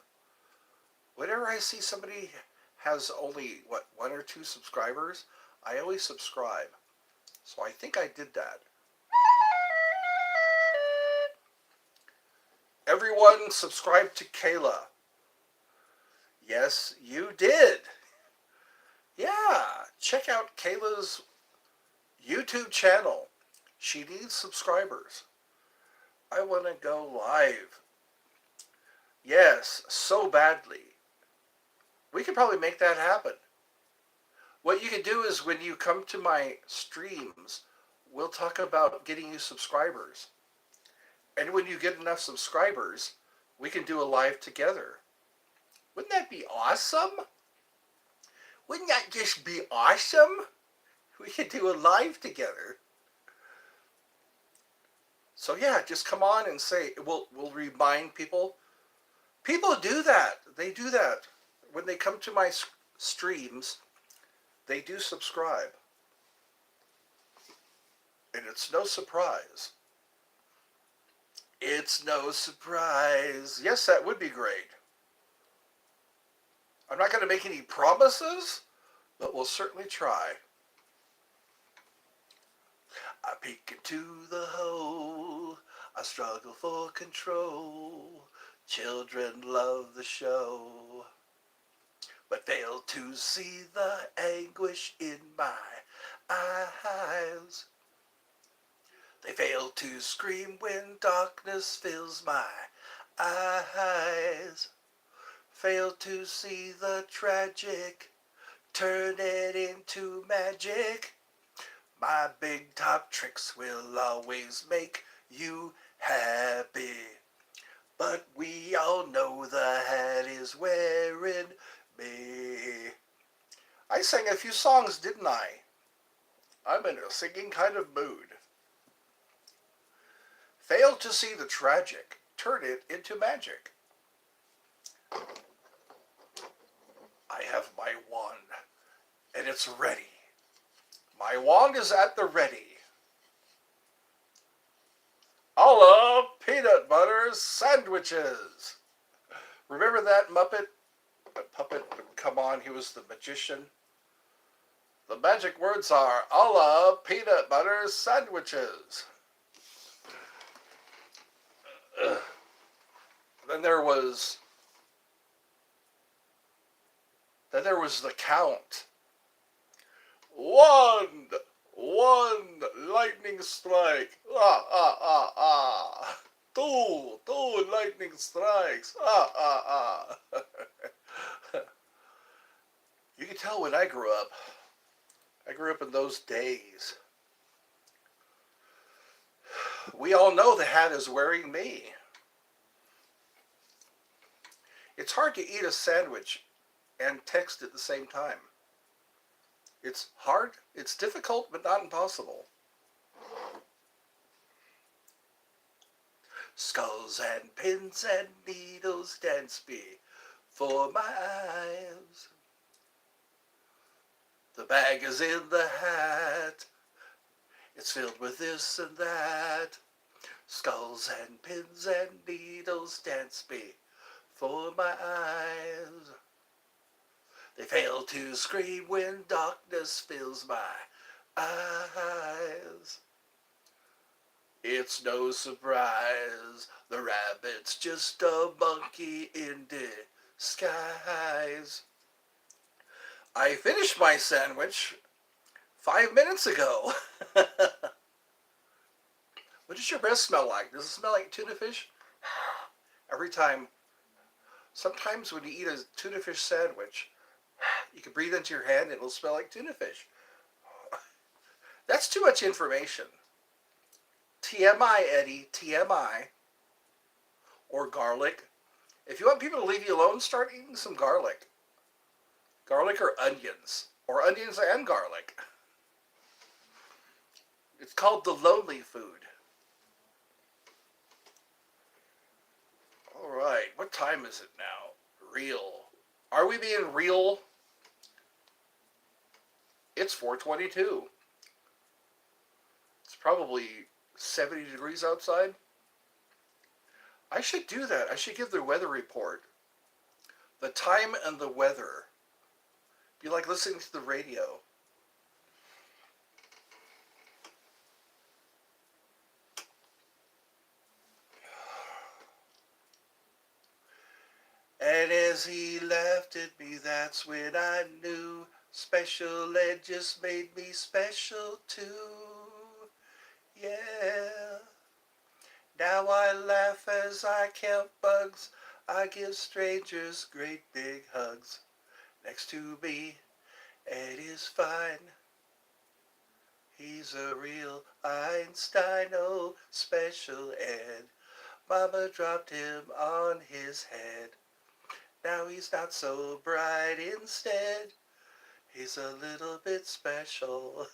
Whenever I see somebody has only what 1 or 2 subscribers, I always subscribe. So I think I did that. Everyone subscribe to Kayla. Yes, you did. Yeah, check out Kayla's YouTube channel. She needs subscribers. I want to go live. Yes, so badly. We could probably make that happen. What you can do is when you come to my streams, we'll talk about getting you subscribers. And when you get enough subscribers, we can do a live together. Wouldn't that be awesome? Wouldn't that just be awesome? We could do a live together. So yeah, just come on and say, we'll remind people. People do that. They do that. When they come to my streams, they do subscribe. And it's no surprise. It's no surprise. Yes, that would be great. I'm not going to make any promises, but we'll certainly try. I peek into the hole. I struggle for control. Children love the show, but fail to see the anguish in my eyes. They fail to scream when darkness fills my eyes. Fail to see the tragic, turn it into magic. My big top tricks will always make you happy. But we all know the hat is wearing me. I sang a few songs, didn't I? I'm in a singing kind of mood. Fail to see the tragic, turn it into magic. I have my wand, and it's ready. My wand is at the ready. A la peanut butter sandwiches. Remember that Muppet? The puppet would come on, he was the magician. The magic words are a la peanut butter sandwiches. Then there was the count. One lightning strike. Ah, ah, ah, ah. Two lightning strikes. Ah, ah, ah. You can tell when I grew up. I grew up in those days. We all know the hat is wearing me. It's hard to eat a sandwich and text at the same time. It's hard, it's difficult, but not impossible. Skulls and pins and needles dance before my eyes. The bag is in the hat. It's filled with this and that. Skulls and pins and needles dance before my eyes. They fail to scream when darkness fills my eyes. It's no surprise, the rabbit's just a monkey in disguise. I finished my sandwich 5 minutes ago. What does your breath smell like? Does it smell like tuna fish? Every time. Sometimes when you eat a tuna fish sandwich, you can breathe into your hand and it'll smell like tuna fish. That's too much information. TMI, Eddie, TMI. Or garlic. If you want people to leave you alone, start eating some garlic. Garlic or onions. Or onions and garlic. It's called the lonely food. All right, what time is it now? Real. Are we being real? It's 4:22. It's probably 70 degrees outside. I should do that. I should give the weather report. The time and the weather. Be like listening to the radio. And as he laughed at me, that's when I knew special ed just made me special too. Yeah. Now I laugh as I count bugs. I give strangers great big hugs. Next to me, Ed is fine. He's a real Einstein, oh, special ed. Mama dropped him on his head. Now he's not so bright instead. He's a little bit special.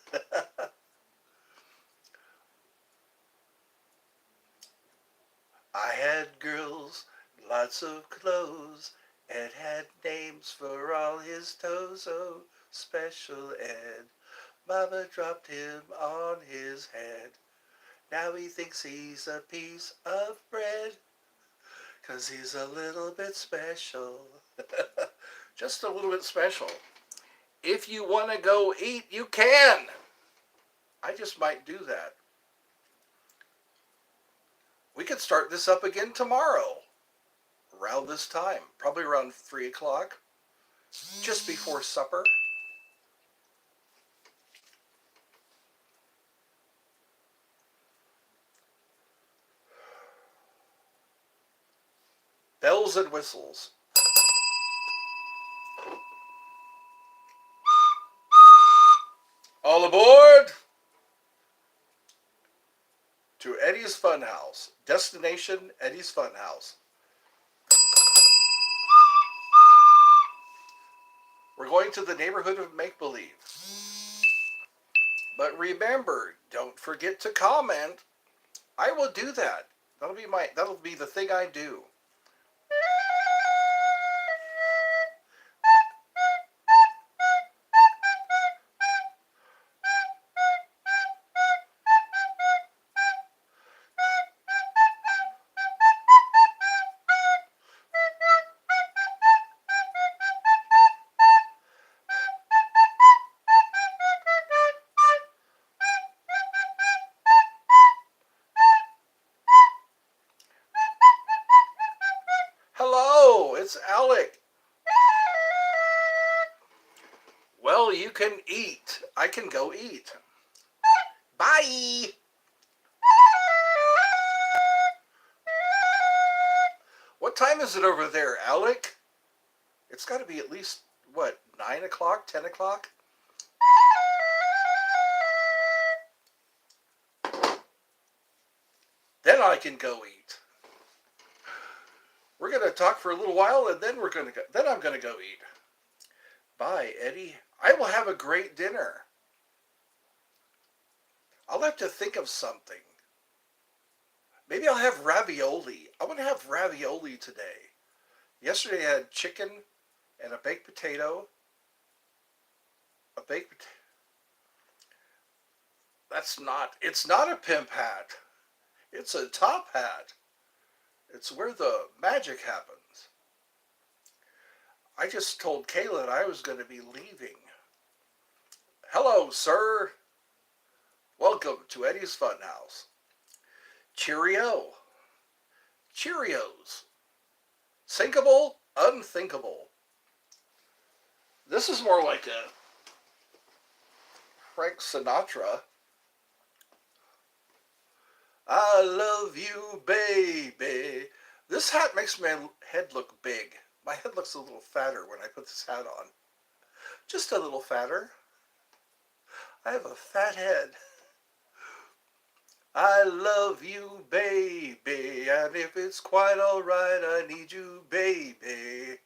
I had girls, lots of clothes, Ed had names for all his toes, oh, special Ed. Mama dropped him on his head. Now he thinks he's a piece of bread, 'cause he's a little bit special. Just a little bit special. If you want to go eat, you can. I just might do that. We could start this up again tomorrow. Around this time. Probably around 3 o'clock. Just before supper. Bells and whistles. All aboard to Eddie's Funhouse. Destination Eddie's Funhouse. We're going to the neighborhood of make-believe. But remember, don't forget to comment. I will do that. That'll be the thing I do. Hello, it's Alec. Well, you can eat. I can go eat. Bye. What time is it over there, Alec? It's got to be at least, 9 o'clock, 10 o'clock? Then I can go eat. We're going to talk for a little while, and then I'm going to go eat. Bye, Eddie. I will have a great dinner. I'll have to think of something. Maybe I'll have ravioli. I want to have ravioli today. Yesterday I had chicken and a baked potato. It's not a pimp hat. It's a top hat. It's where the magic happens. I just told Kayla that I was going to be leaving. Hello, sir. Welcome to Eddie's Funhouse. Cheerio. Cheerios. Sinkable, unthinkable. This is more like a Frank Sinatra. I love you, baby. This hat makes my head look big. My head looks a little fatter when I put this hat on. Just a little fatter. I have a fat head. I love you, baby, and if it's quite alright, I need you, baby.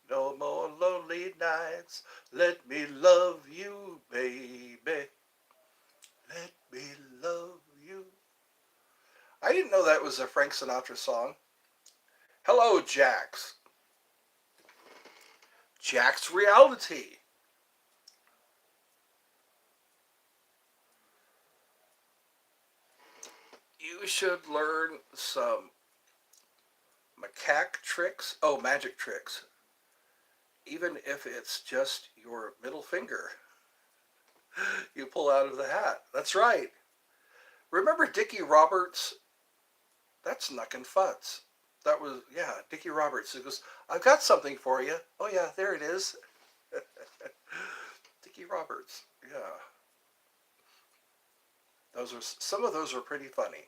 No more lonely nights. Let me love you, baby. Let me love you. I didn't know that was a Frank Sinatra song. Hello, Jax. Jax Reality. You should learn some macaque tricks. Oh, magic tricks. Even if it's just your middle finger you pull out of the hat. That's right. Remember Dickie Roberts? That's Knuckin' Futz. That was, yeah, Dickie Roberts. He goes, I've got something for you. Oh, yeah, there it is. Dickie Roberts. Yeah. Some of those are pretty funny.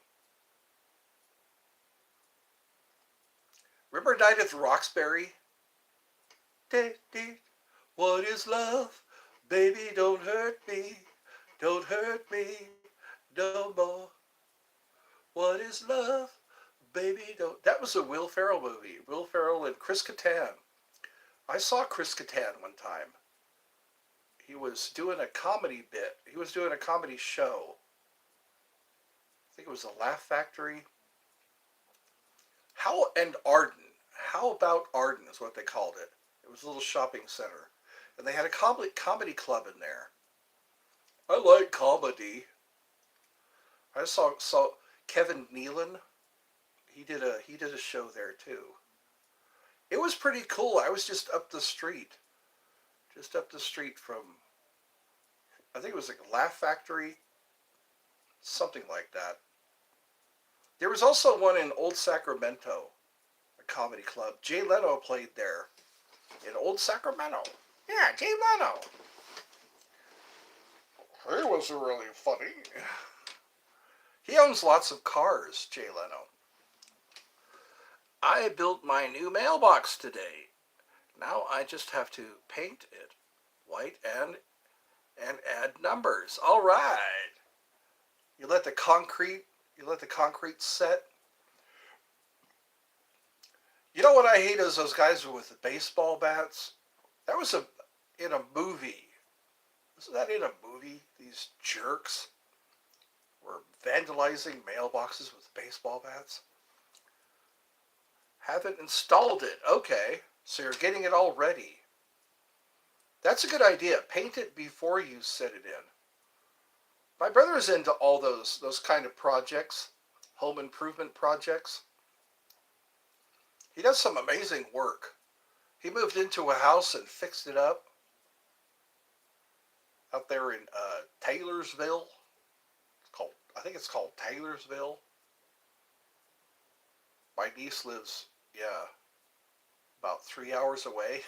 Remember Night at the Roxbury? What is love? Baby, don't hurt me. Don't hurt me no more. What is love? Baby, don't. That was a Will Ferrell movie. Will Ferrell and Chris Kattan. I saw Chris Kattan one time. He was doing a comedy bit. He was doing a comedy show. I think it was a Laugh Factory. Arden. How about Arden is what they called it. It was a little shopping center. And they had a comedy club in there. I like comedy. I saw Kevin Nealon. He did a show there too. It was pretty cool. I was just up the street. Just up the street from, I think it was like a Laugh Factory. Something like that. There was also one in Old Sacramento, a comedy club. Jay Leno played there in Old Sacramento. Yeah, Jay Leno. He was really funny. He owns lots of cars, Jay Leno. I built my new mailbox today. Now I just have to paint it white and add numbers. All right. You let the concrete set. You know what I hate is those guys with the baseball bats. That was in a movie. Wasn't that in a movie? These jerks were vandalizing mailboxes with baseball bats. Haven't installed it. Okay, so you're getting it all ready. That's a good idea. Paint it before you set it in. My brother is into all those kind of projects, home improvement projects. He does some amazing work. He moved into a house and fixed it up out there in Taylorsville. I think it's called Taylorsville. My niece lives, yeah, about 3 hours away.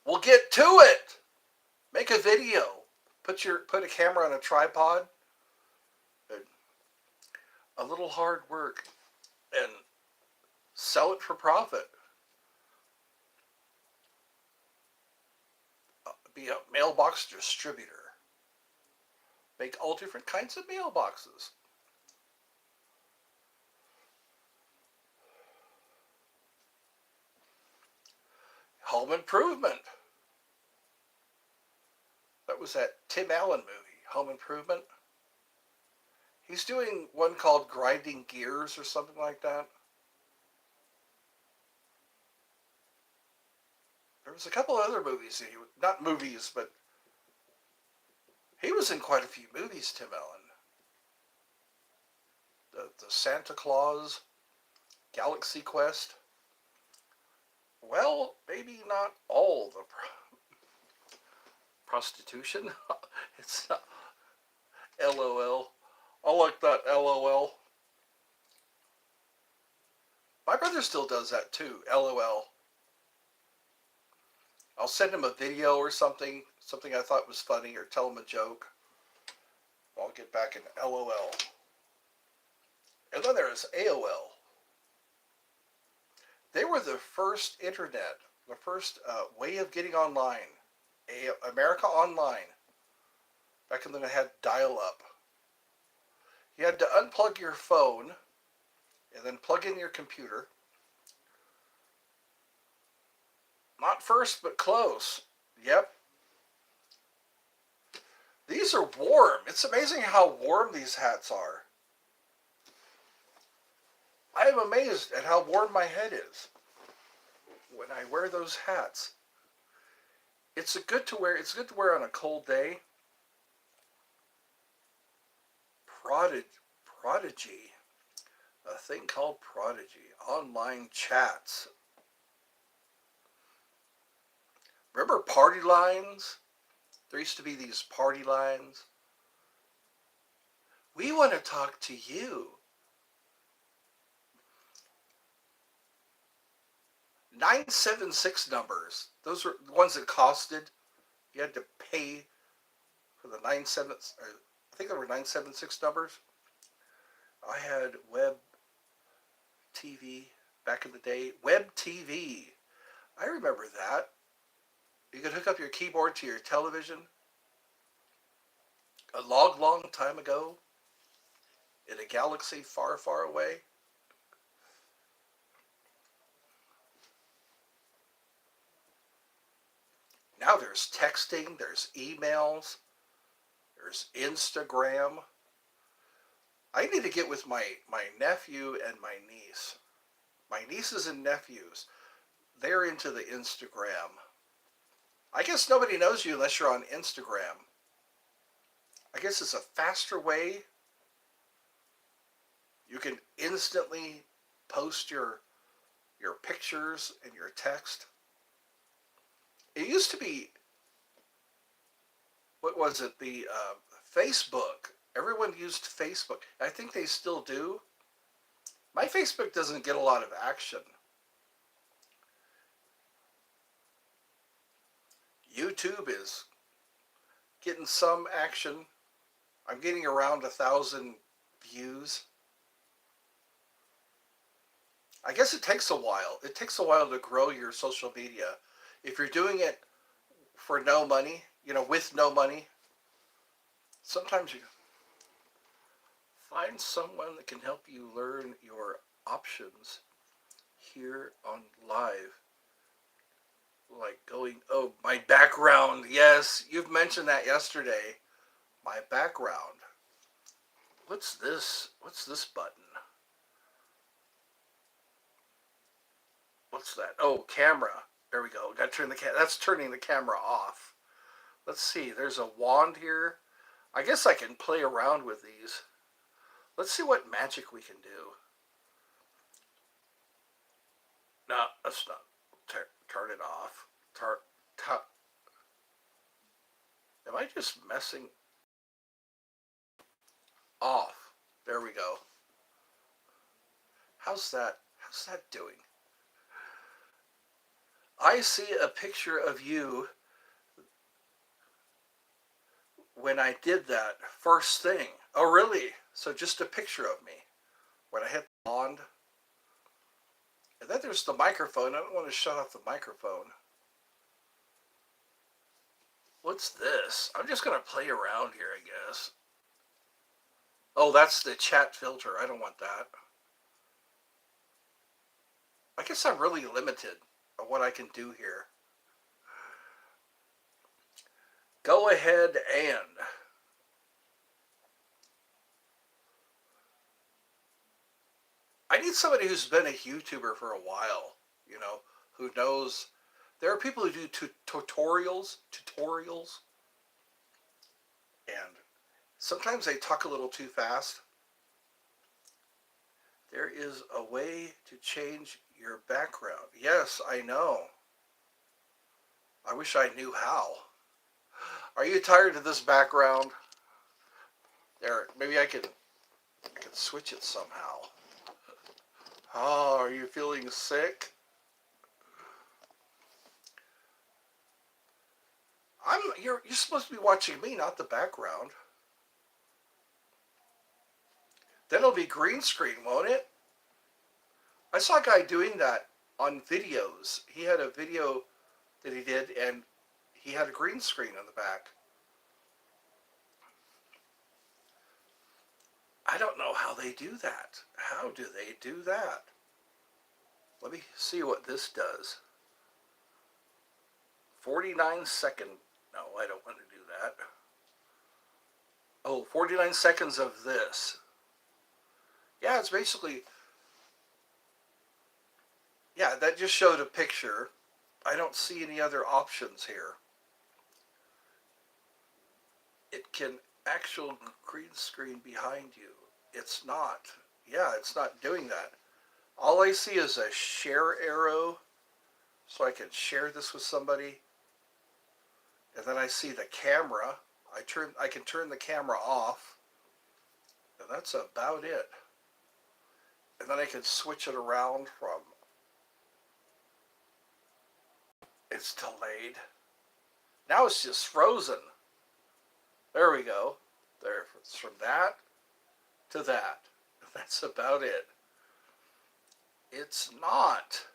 We'll get to it. Make a video. Put a camera on a tripod. And a little hard work, and sell it for profit. Be a mailbox distributor. Make all different kinds of mailboxes. Home Improvement. That was that Tim Allen movie, Home Improvement. He's doing one called Grinding Gears or something like that. There was a couple other movies. Not movies, but he was in quite a few movies, Tim Allen. The Santa Claus, Galaxy Quest. Well, maybe not all the prostitution. It's not. LOL. I like that LOL. My brother still does that too, LOL. I'll send him a video or something I thought was funny, or tell him a joke. I'll get back in LOL. And then there's AOL. They were the first internet, the first way of getting online. America Online. Back when they had dial-up. You had to unplug your phone and then plug in your computer. Not first, but close. Yep. These are warm. It's amazing how warm these hats are. I am amazed at how warm my head is when I wear those hats. It's good to wear. It's good to wear on a cold day. Prodigy. A thing called Prodigy. Online chats. Remember party lines? There used to be these party lines. We want to talk to you. 976 numbers. Those were the ones that costed. You had to pay for the 97. I think there were 976 numbers. I had web TV back in the day. Web TV. I remember that. You could hook up your keyboard to your television. A long time ago. In a galaxy far, far away. Now there's texting, there's emails, there's Instagram. I need to get with my nephew and my niece. My nieces and nephews, they're into the Instagram. I guess nobody knows you unless you're on Instagram. I guess it's a faster way. You can instantly post your pictures and your text. It used to be, what was it, the Facebook. Everyone used Facebook. I think they still do. My Facebook doesn't get a lot of action. YouTube is getting some action. I'm getting around 1,000 views. I guess it takes a while. It takes a while to grow your social media. If you're doing it for no money, with no money, sometimes you find someone that can help you learn your options here on live. Like going, oh, my background. Yes, you've mentioned that yesterday. My background. What's this? What's this button? What's that? Oh, camera. There we go. Got to turn the that's turning the camera off. Let's see. There's a wand here. I guess I can play around with these. Let's see what magic we can do. No, let's not. Turn it off. Am I just messing? Off. There we go. How's that? How's that doing? I see a picture of you when I did that first thing. Oh, really? So just a picture of me when I hit the wand. And then there's the microphone. I don't want to shut off the microphone. What's this? I'm just going to play around here, I guess. Oh, that's the chat filter. I don't want that. I guess I'm really limited on what I can do here. Go ahead and I need somebody who's been a YouTuber for a while, who knows. There are people who do tutorials, and sometimes they talk a little too fast. There is a way to change your background. Yes, I know. I wish I knew how. Are you tired of this background? There, maybe I could I can switch it somehow. Oh, are you feeling sick? You're supposed to be watching me, not the background. Then it'll be green screen, won't it? I saw a guy doing that on videos. He had a video that he did, and he had a green screen on the back. I don't know how they do that. How do they do that? Let me see what this does. 49 second. No, I don't want to do that. Oh, 49 seconds of this. Yeah, it's basically, yeah, that just showed a picture. I don't see any other options here. It can actual green screen behind you. It's not. Yeah, it's not doing that. All I see is a share arrow, so I can share this with somebody. And then I see the camera. I can turn the camera off. And that's about it. And then I can switch it around from, it's delayed. Now it's just frozen. There we go. There, it's from that to that. That's about it. It's not.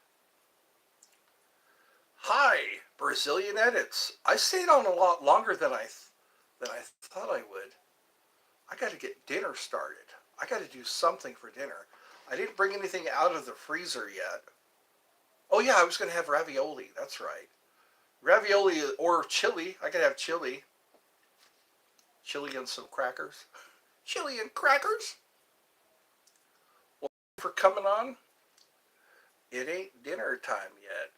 Hi, Brazilian Edits. I stayed on a lot longer than I thought I would. I got to get dinner started. I got to do something for dinner. I didn't bring anything out of the freezer yet. Oh yeah, I was going to have ravioli. That's right. Ravioli or chili. I could have chili. Chili and some crackers. Chili and crackers? Well, thank you for coming on. It ain't dinner time yet.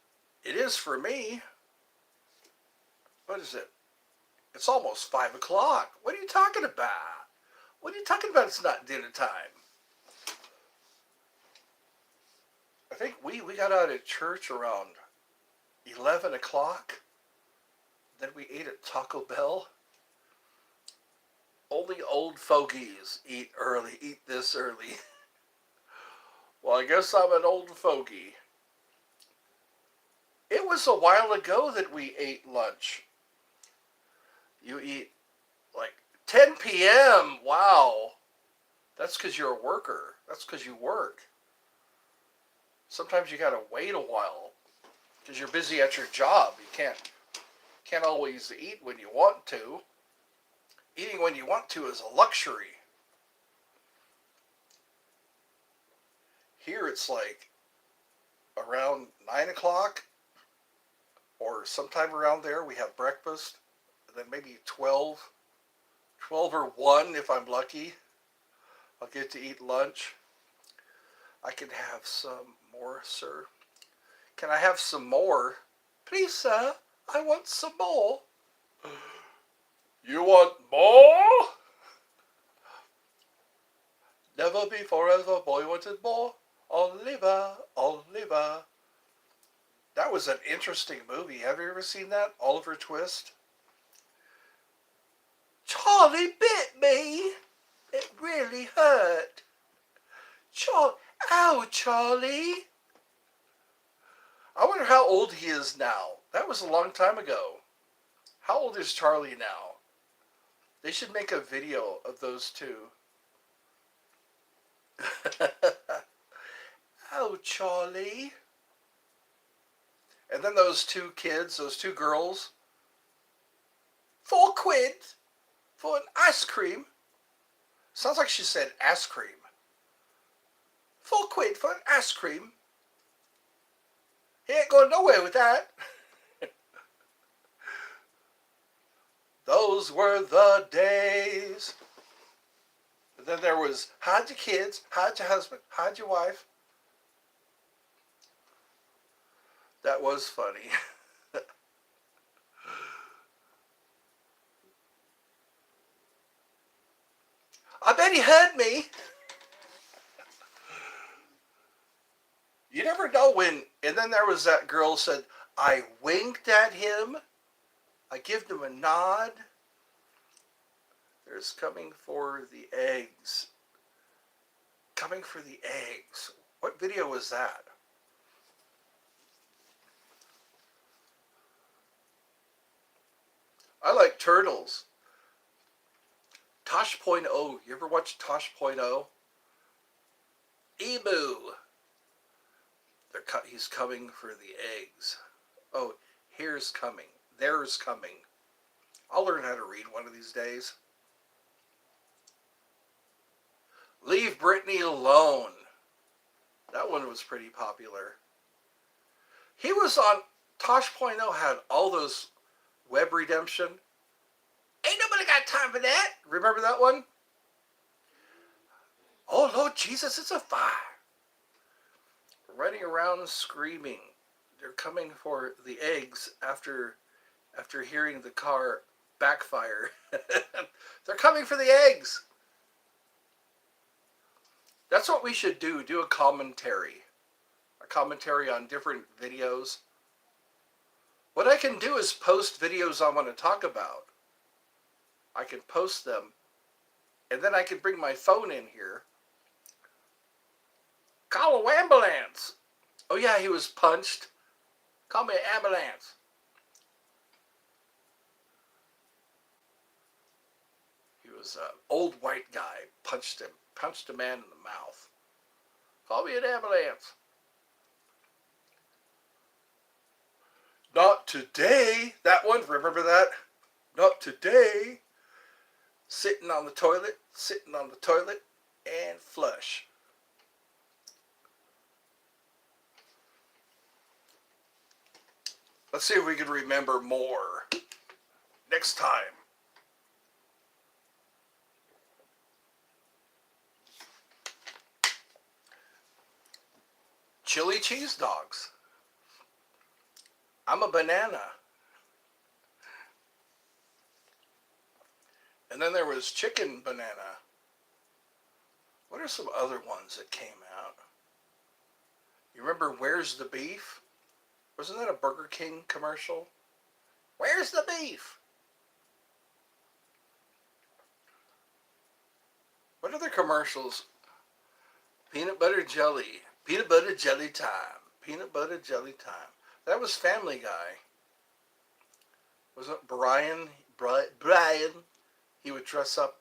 It is for me. What is it? It's almost 5 o'clock. What are you talking about? What are you talking about? It's not dinner time. I think we got out of church around 11 o'clock. Then we ate at Taco Bell. Only old fogies eat this early. Well, I guess I'm an old fogey. It was a while ago that we ate lunch. You eat like 10 p.m. Wow. That's because you're a worker. That's because you work. Sometimes you gotta wait a while because you're busy at your job. You can't always eat when you want to. Eating when you want to is a luxury. Here it's like around 9 o'clock or sometime around there we have breakfast. And then maybe 12 or 1 if I'm lucky. I'll get to eat lunch. I can have some more, sir. Can I have some more? Please, sir, I want some more. You want more? Never before as a boy wanted more. Oliver, Oliver. That was an interesting movie. Have you ever seen that? Oliver Twist? Charlie bit me. It really hurt. Ow, Charlie. I wonder how old he is now. That was a long time ago. How old is Charlie now? They should make a video of those two. Oh, Charlie. And then those two kids, those two girls. £4 for an ice cream. Sounds like she said ice cream. £4 for an ice cream. He ain't going nowhere with that. Those were the days. And then there was, hide your kids, hide your husband, hide your wife. That was funny. I bet he heard me. You never know when, and then there was that girl said, I winked at him. I give him a nod. There's coming for the eggs. coming for the eggs. What video was that? I like turtles. Tosh.0. You ever watch Tosh.0? Emu. He's coming for the eggs. Oh, here's coming. There's coming. I'll learn how to read one of these days. Leave Britney alone. That one was pretty popular. He was on Tosh.0, had all those web redemption. Ain't nobody got time for that. Remember that one? Oh, Lord Jesus, it's a fire. Running around screaming. They're coming for the eggs after hearing the car backfire. They're coming for the eggs. That's what we should do. Do a commentary. A commentary on different videos. What I can do is post videos I want to talk about. I can post them. And then I can bring my phone in here. Call an ambulance. Oh yeah, he was punched. Call me an ambulance. He was an old white guy. Punched a man in the mouth. Call me an ambulance. Not today. That one, remember that? Not today. Sitting on the toilet, and flush. Let's see if we can remember more next time. Chili cheese dogs. I'm a banana. And then there was chicken banana. What are some other ones that came out? You remember Where's the Beef? Wasn't that a Burger King commercial? Where's the beef? What other commercials? Peanut butter jelly. Peanut butter jelly time. Peanut butter jelly time. That was Family Guy. Wasn't it Brian? He would dress up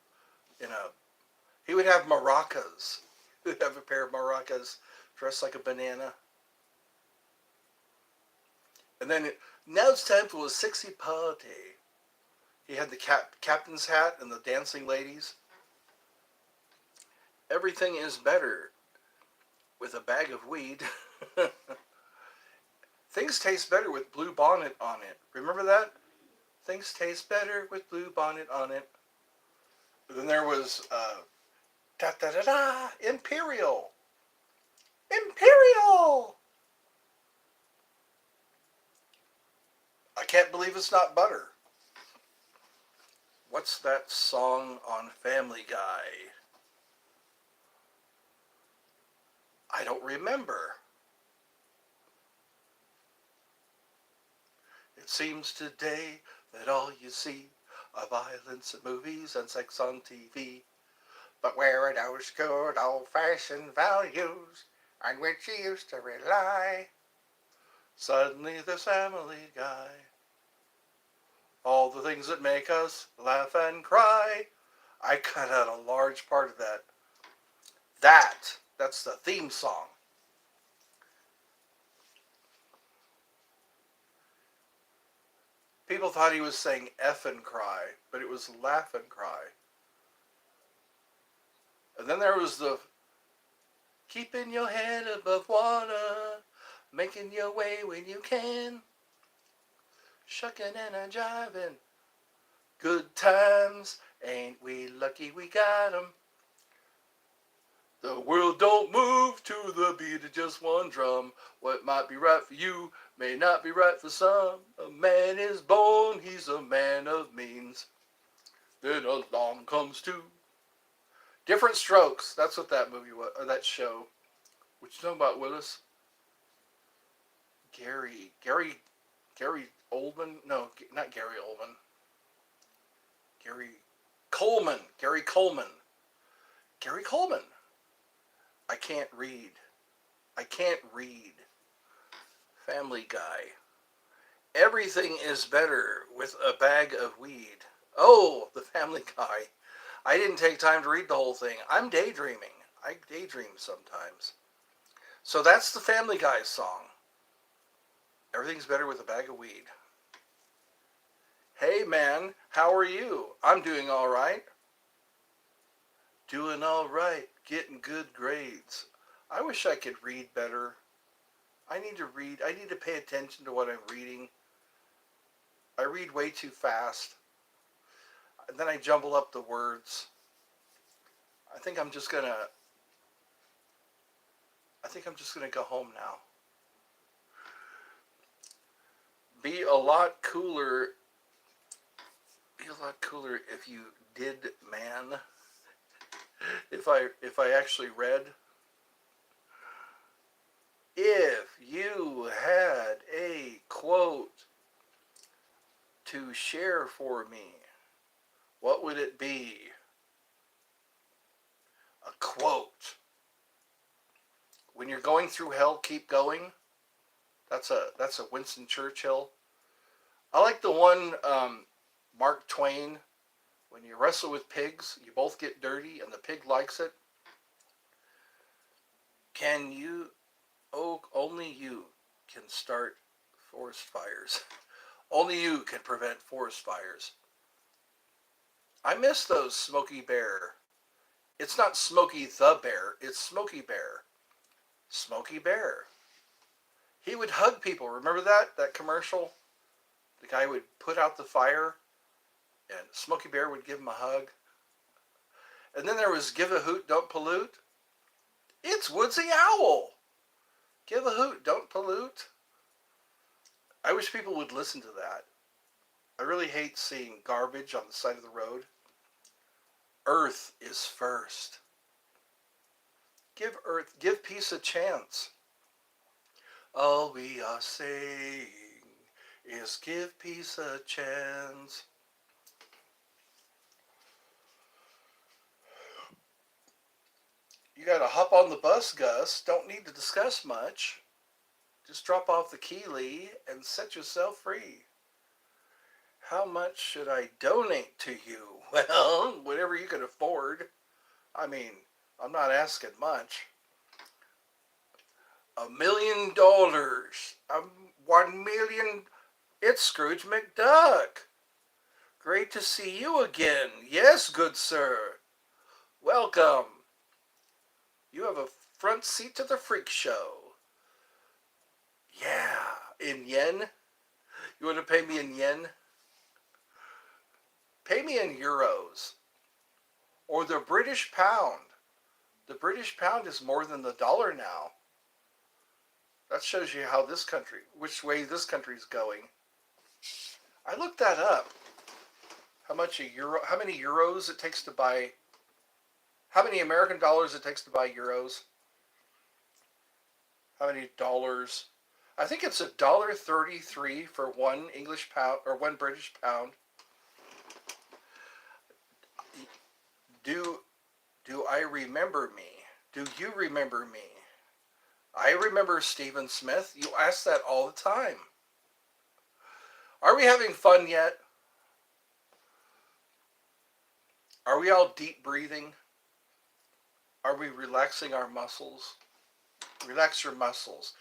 he would have maracas. He would have a pair of maracas, dressed like a banana. And then, now it's time for a sexy party. He had the captain's hat and the dancing ladies. Everything is better with a bag of weed. Things taste better with Blue Bonnet on it. Remember that? Things taste better with Blue Bonnet on it. But then there was Imperial. Imperial! I can't believe it's not butter. What's that song on Family Guy? I don't remember. It seems today that all you see are violence in movies and sex on TV. But where are those good old-fashioned values on which you used to rely? Suddenly there's Family Guy. All the things that make us laugh and cry. I cut out a large part of that. That's the theme song. People thought he was saying F and cry, but it was laugh and cry. And then there was the keeping your head above water, making your way when you can, shucking and a jiving, good times, ain't we lucky we got 'em. The world don't move to the beat of just one drum. What might be right for you may not be right for some. A man is born, he's a man of means. Then along comes two. Different Strokes. That's what that movie was, or that show. What you talking about, Willis? Gary Oldman? No, not Gary Oldman. Gary Coleman. I can't read. I can't read. Family Guy. Everything is better with a bag of weed. Oh, the Family Guy. I didn't take time to read the whole thing. I'm daydreaming. I daydream sometimes. So that's the Family Guy song. Everything's better with a bag of weed. Hey man, how are you? I'm doing all right. Doing all right. Getting good grades. I wish I could read better. I need to read. I need to pay attention to what I'm reading. I read way too fast. And then I jumble up the words. I think I'm just gonna I think I'm just gonna go home now. Be a lot cooler. Be a lot cooler if you did, man. If I actually read. If you had a quote to share for me, what would it be? A quote. When you're going through hell, keep going. That's a Winston Churchill. I like the one Mark Twain. When you wrestle with pigs, you both get dirty, and the pig likes it. Can you? Oh, only you can start forest fires. Only you can prevent forest fires. I miss those Smokey Bear. It's not Smokey the Bear. It's Smokey Bear. Smokey Bear. He would hug people. Remember that? That commercial? The guy would put out the fire and Smokey Bear would give him a hug. And then there was Give a Hoot, Don't Pollute. It's Woodsy Owl. Give a hoot, don't pollute. I wish people would listen to that. I really hate seeing garbage on the side of the road. Earth is first. Give peace a chance. All we are saying is give peace a chance. You gotta hop on the bus, Gus. Don't need to discuss much. Just drop off the Keeley and set yourself free. How much should I donate to you? Well, whatever you can afford. I mean, I'm not asking much. $1 million. 1 million. It's Scrooge McDuck. Great to see you again. Yes, good sir. Welcome. You have a front seat to the freak show. Yeah, in yen. You want to pay me in yen? Pay me in euros. Or the British pound. The British pound is more than the dollar now. That shows you how this country, which way this country's going. I looked that up. How many euros it takes to buy, how many American dollars it takes to buy euros? How many dollars? I think it's $1.33 for 1 English pound or 1 British pound. Do I remember me? Do you remember me? I remember Stephen Smith. You ask that all the time. Are we having fun yet? Are we all deep breathing? Are we relaxing our muscles? Relax your muscles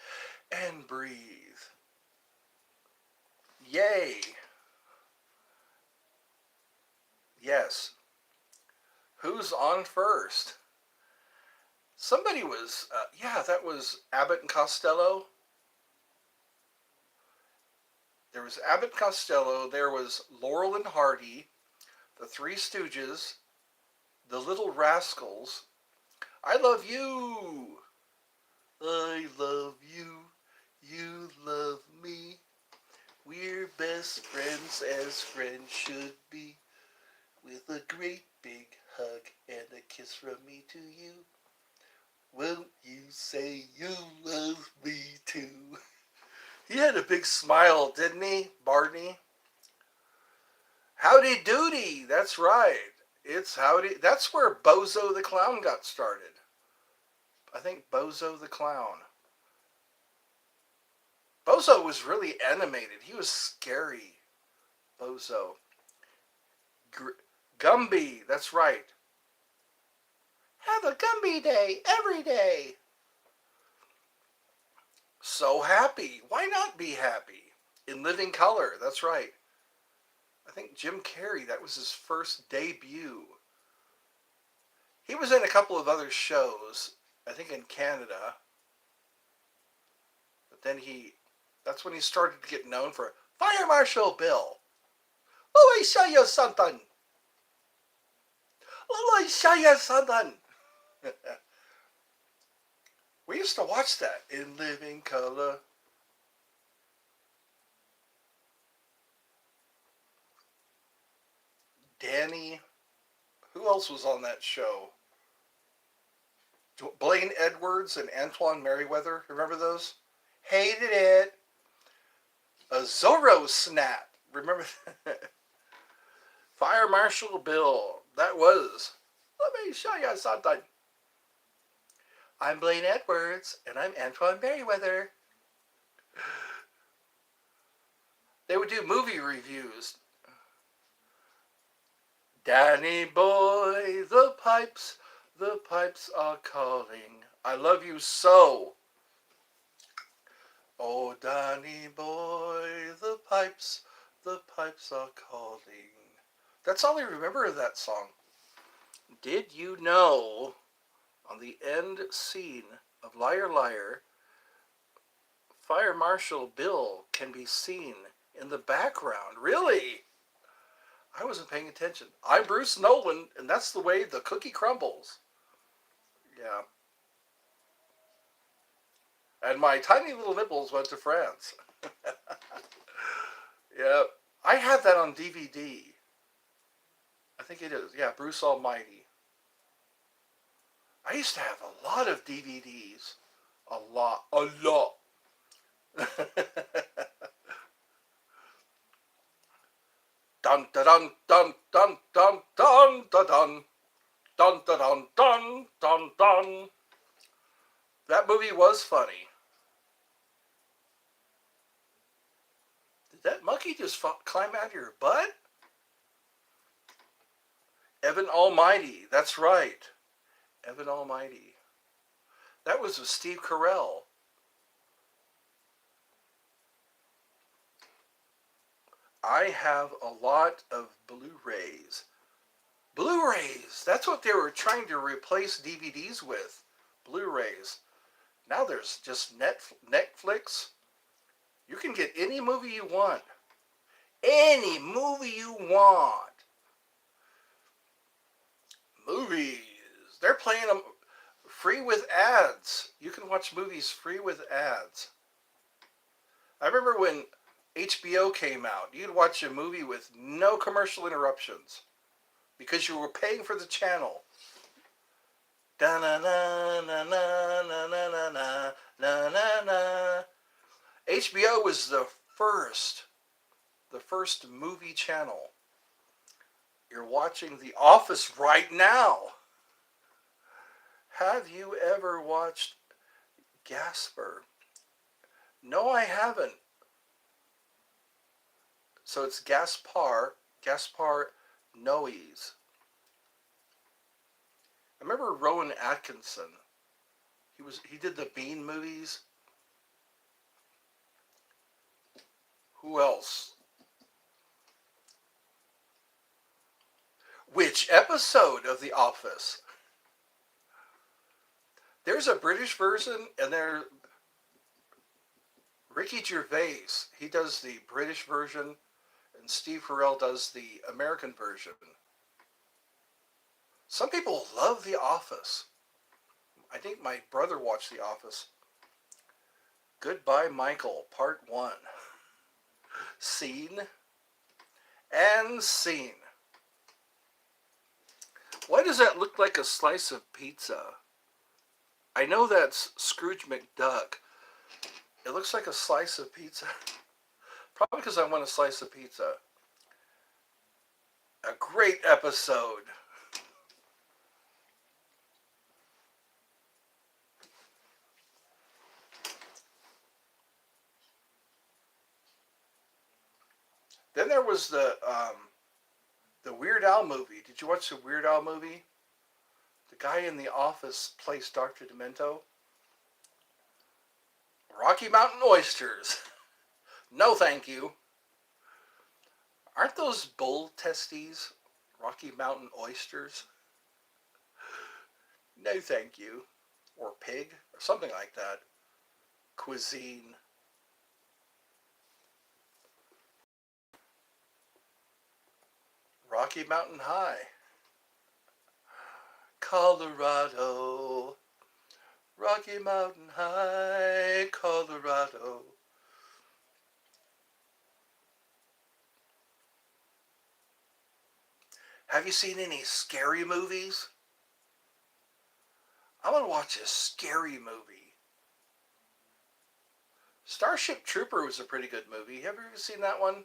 and breathe. Yay. Yes. Who's on first? Somebody was, that was Abbott and Costello. There was Abbott and Costello. There was Laurel and Hardy, the Three Stooges, the Little Rascals. I love you. I love you. You love me. We're best friends as friends should be. With a great big hug and a kiss from me to you. Won't you say you love me too? He had a big smile, didn't he, Barney? Howdy doody, that's right. It's howdy. That's where Bozo the Clown got started. I think Bozo the Clown. Bozo was really animated. He was scary. Bozo. Gumby, that's right. Have a Gumby day every day. So happy. Why not be happy? In living color, that's right. I think Jim Carrey, that was his first debut. He was in a couple of other shows, I think in Canada. But then that's when he started to get known for Fire Marshal Bill. Let me show you something. Let me show you something. We used to watch that in living color. Danny. Who else was on that show? Blaine Edwards and Antoine Merriweather. Remember those? Hated it. A Zorro Snap. Remember that? Fire Marshal Bill. That was. Let me show you something. I'm Blaine Edwards, and I'm Antoine Merriweather. They would do movie reviews. Danny boy, the pipes are calling. I love you so. Oh, Danny boy, the pipes are calling. That's all I remember of that song. Did you know, on the end scene of Liar Liar, Fire Marshal Bill can be seen in the background? Really? I wasn't paying attention. I'm Bruce Nolan, and that's the way the cookie crumbles. Yeah. And my tiny little nipples went to France. Yeah. I had that on DVD. I think it is. Yeah, Bruce Almighty. I used to have a lot of DVDs. A lot. A lot. Dun dun dun dun dun dun dun dun dun dun dun dun dun dun. That movie was funny. Did that monkey just climb out of your butt? Evan Almighty. That's right. Evan Almighty. That was with Steve Carell. I have a lot of Blu-rays. Blu-rays! That's what they were trying to replace DVDs with. Blu-rays. Now there's just Netflix. You can get any movie you want. Any movie you want. Movies. They're playing them free with ads. You can watch movies free with ads. I remember when HBO came out, you'd watch a movie with no commercial interruptions because you were paying for the channel. HBO was the first movie channel. You're watching The Office right now. Have you ever watched Gasper? No, I haven't. So it's Gaspar Noes. I remember Rowan Atkinson. He did the Bean movies. Who else? Which episode of The Office? There's a British version, and Ricky Gervais, he does the British version, and Steve Carell does the American version. Some people love The Office. I think my brother watched The Office. Goodbye, Michael, Part 1. Scene and scene. Why does that look like a slice of pizza? I know that's Scrooge McDuck. It looks like a slice of pizza. Probably because I want a slice of pizza. A great episode. there was the Weird Al movie. Did you watch the Weird Al movie? The guy in The Office plays Dr. Demento. Rocky Mountain oysters. No, thank you. Aren't those bull testes Rocky Mountain oysters? No, thank you. Or pig, or something like that. Cuisine. Rocky Mountain High. Colorado. Rocky Mountain High, Colorado. Have you seen any scary movies? I want to watch a scary movie. Starship Trooper was a pretty good movie. Have you ever seen that one?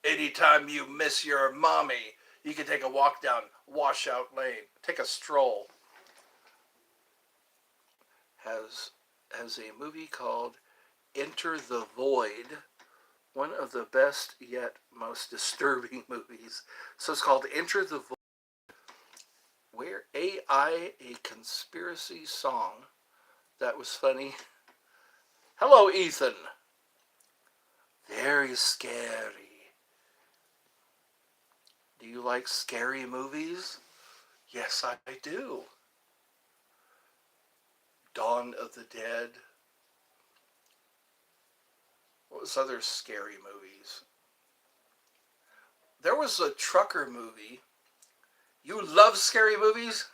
Anytime you miss your mommy, you can take a walk down Washout Lane. Take a stroll. Has a movie called Enter the Void. One of the best yet most disturbing movies. So it's called Enter the Void. Where AI, a conspiracy song. That was funny. Hello, Ethan. Very scary. Do you like scary movies? Yes, I do. Dawn of the Dead. What was other scary movies? There was a trucker movie. You love scary movies?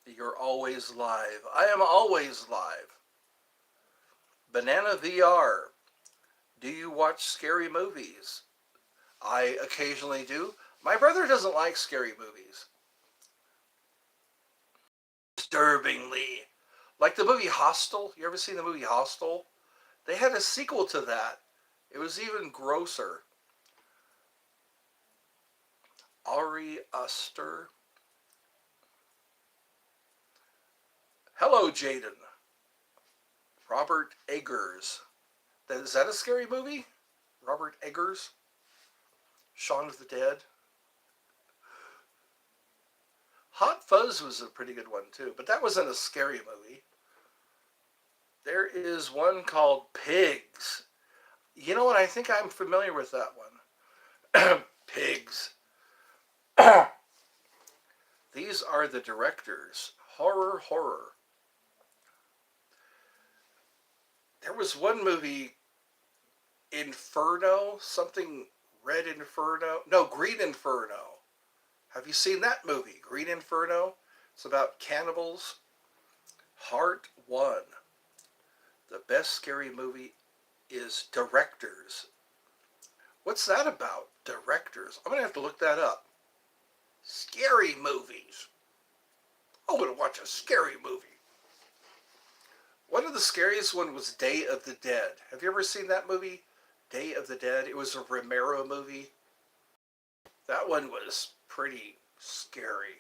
You're always live. I am always live. Banana VR. Do you watch scary movies? I occasionally do. My brother doesn't like scary movies. Disturbingly. Like the movie Hostel. You ever seen the movie Hostel? They had a sequel to that. It was even grosser. Ari Aster. Hello, Jaden. Robert Eggers. Is that a scary movie? Robert Eggers? Shaun of the Dead? Hot Fuzz was a pretty good one too, but that wasn't a scary movie. There is one called Pigs. You know what? I think I'm familiar with that one. Pigs. These are the directors. Horror. There was one movie, Inferno, something Red Inferno. No, Green Inferno. Have you seen that movie, Green Inferno? It's about cannibals. Part 1. The best scary movie is Directors. What's that about? Directors. I'm going to have to look that up. Scary movies. I'm going to watch a scary movie. One of the scariest one was Day of the Dead. Have you ever seen that movie? Day of the Dead. It was a Romero movie. That one was pretty scary.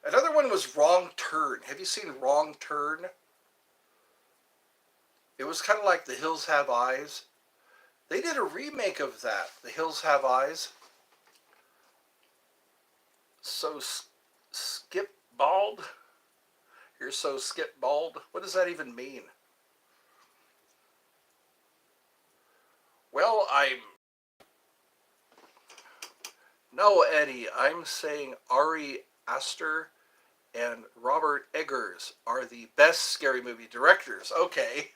Another one was Wrong Turn. Have you seen Wrong Turn? It was kind of like The Hills Have Eyes. They did a remake of that, The Hills Have Eyes. So skip bald? You're so skip bald? What does that even mean? Well, No, Eddie, I'm saying Ari Aster and Robert Eggers are the best scary movie directors. Okay.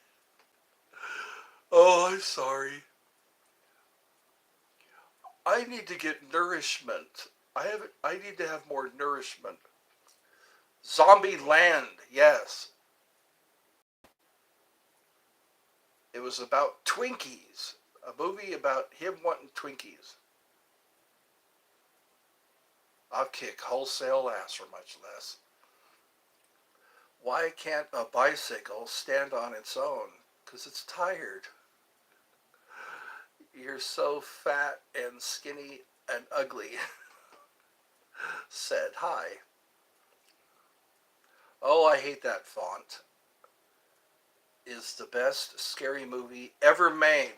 Oh, I'm sorry. I need to get nourishment. I need to have more nourishment. Zombie Land, yes. It was about Twinkies. A movie about him wanting Twinkies. I'll kick wholesale ass for much less. Why can't a bicycle stand on its own? Because it's tired. You're so fat and skinny and ugly. Said hi. Oh, I hate that font. is the best scary movie ever made.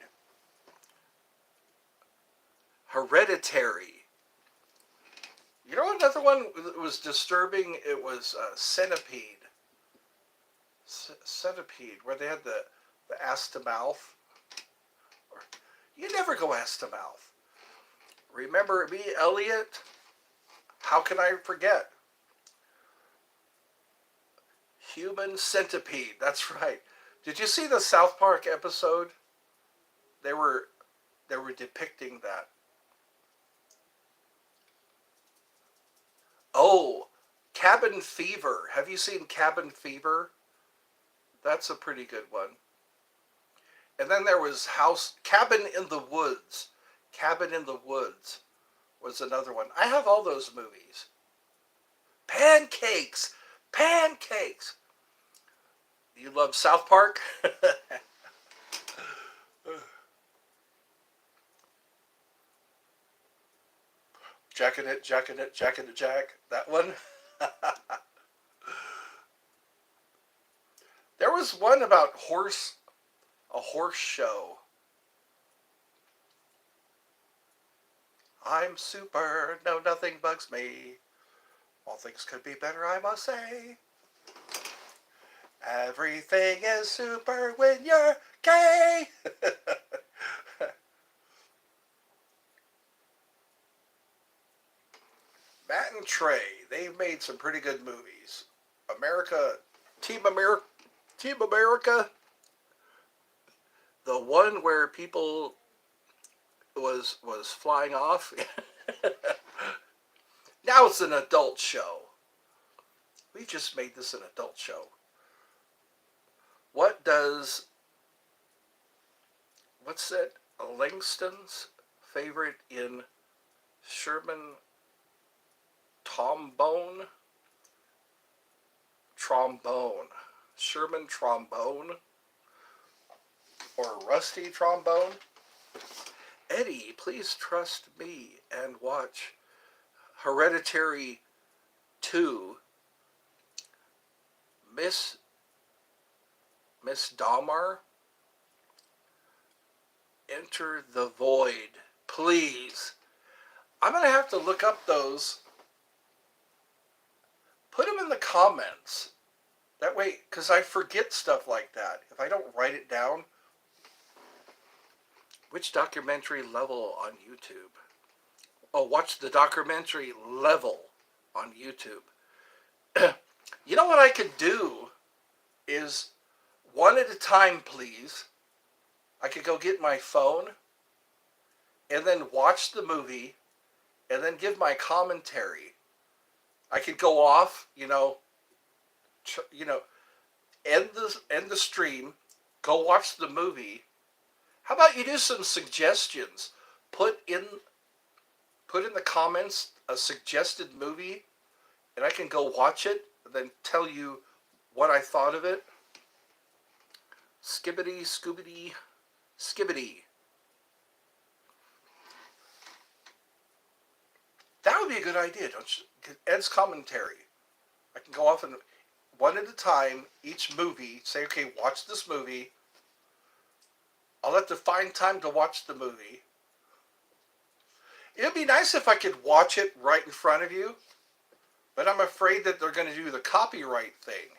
Hereditary. You know another one that was disturbing? It was Centipede. Centipede, where they had the ass to mouth. You never go ass to mouth. Remember me, Elliot? How can I forget? Human Centipede. That's right. Did you see the South Park episode? They were depicting that. Oh, Cabin Fever. Have you seen Cabin Fever? That's a pretty good one. And then there was Cabin in the Woods. Cabin in the Woods was another one. I have all those movies. Pancakes. Pancakes. You love South Park? Jacking it, jacking it, jacking the jack. That one. There was one about a horse show. I'm super, no, nothing bugs me. All things could be better, I must say. Everything is super when you're gay. Matt and Trey, they've made some pretty good movies. Team America, the one where people was flying off. Now it's an adult show. We just made this an adult show. What's that? Langston's favorite in Sherman Trombone? Sherman Trombone? Or Rusty Trombone? Eddie, please trust me and watch Hereditary 2. Miss Dahmer, Enter the Void. Please. I'm going to have to look up those. Put them in the comments. That way, because I forget stuff like that. If I don't write it down. Which documentary level on YouTube? Oh, watch the documentary level on YouTube. You know what I could do is one at a time, please. I could go get my phone and then watch the movie and then give my commentary. I could go off, end the stream, go watch the movie. How about you do some suggestions? Put in the comments a suggested movie, and I can go watch it and then tell you what I thought of it. Skibbity, scoobity, skibbity. That would be a good idea, don't you? Ed's commentary. I can go off and one at a time, each movie, say, okay, watch this movie. I'll have to find time to watch the movie. It'd be nice if I could watch it right in front of you, but I'm afraid that they're going to do the copyright thing,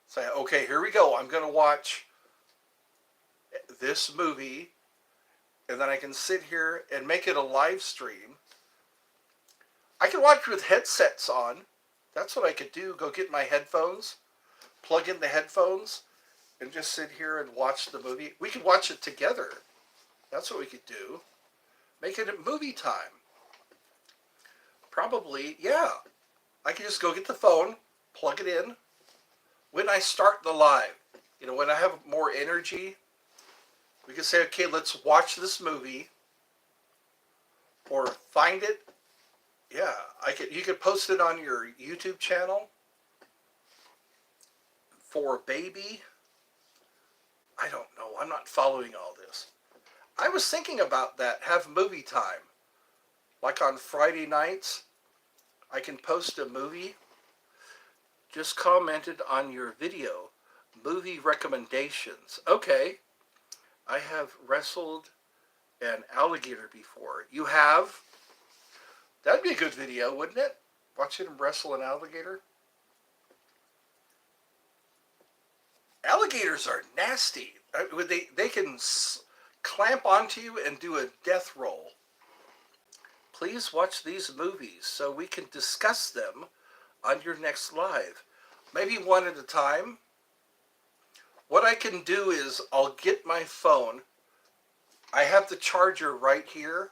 Say, okay, here we go. I'm going to watch this movie, and then I can sit here and make it a live stream. I can watch with headsets on. That's what I could do. Go get my headphones, plug in the headphones, and just sit here and watch the movie. We could watch it together. That's what we could do. Make it a movie time. Probably, yeah. I could just go get the phone, plug it in. When I start the live, when I have more energy, we can say, okay, let's watch this movie. Or find it. Yeah, you could post it on your YouTube channel. For baby. I don't know. I'm not following all this. I was thinking about that. Have movie time. Like on Friday nights, I can post a movie. Just commented on your video. movie recommendations. Okay, I have wrestled an alligator before. You have? That'd be a good video, wouldn't it? Watching him wrestle an alligator. Alligators are nasty. They can clamp onto you and do a death roll. Please watch these movies so we can discuss them on your next live. Maybe one at a time. What I can do is I'll get my phone. I have the charger right here,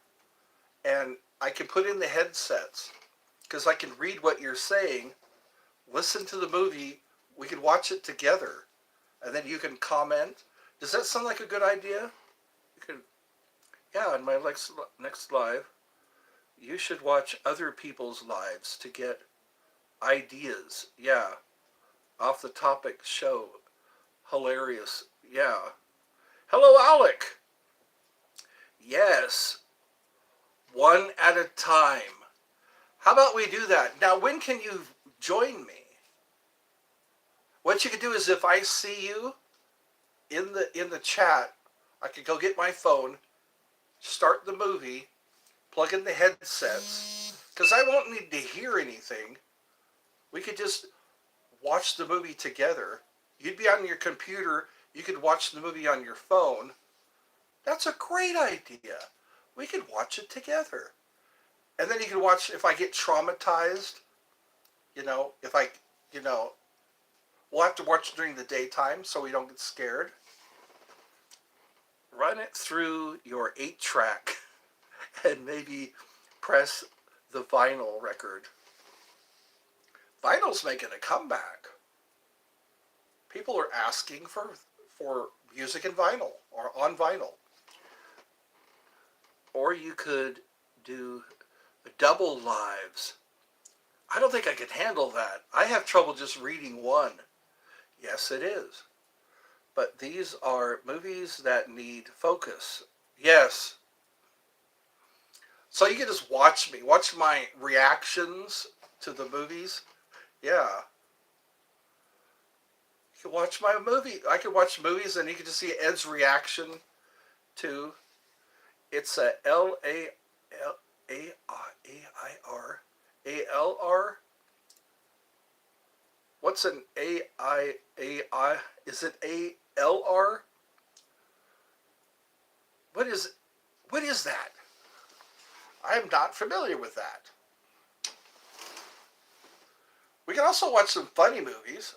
and I can put in the headsets because I can read what you're saying, listen to the movie, we can watch it together, and then you can comment. Does that sound like a good idea? You can, yeah, in my next live, you should watch other people's lives to get ideas. Yeah, off the topic show. Hilarious. Yeah. Hello, Alec. Yes. One at a time. How about we do that? Now, when can you join me? What you can do is if I see you in the chat, I can go get my phone, start the movie, plug in the headsets, because I won't need to hear anything. We could just watch the movie together. You'd be on your computer, you could watch the movie on your phone. That's a great idea. We could watch it together. And then you can watch, if I get traumatized, if I, we'll have to watch during the daytime so we don't get scared. Run it through your 8-track and maybe press the vinyl record. Vinyl's making a comeback. People are asking for music in vinyl or on vinyl. Or you could do double lives. I don't think I could handle that. I have trouble just reading one. Yes, it is. But these are movies that need focus. Yes. So you can just watch me. Watch my reactions to the movies. Yeah. You can watch my movie. I can watch movies and you can just see Ed's reaction to. It's a L-A-I-R. What's an A-I-A-I? Is it A-L-R? What is that? I am not familiar with that. We can also watch some funny movies.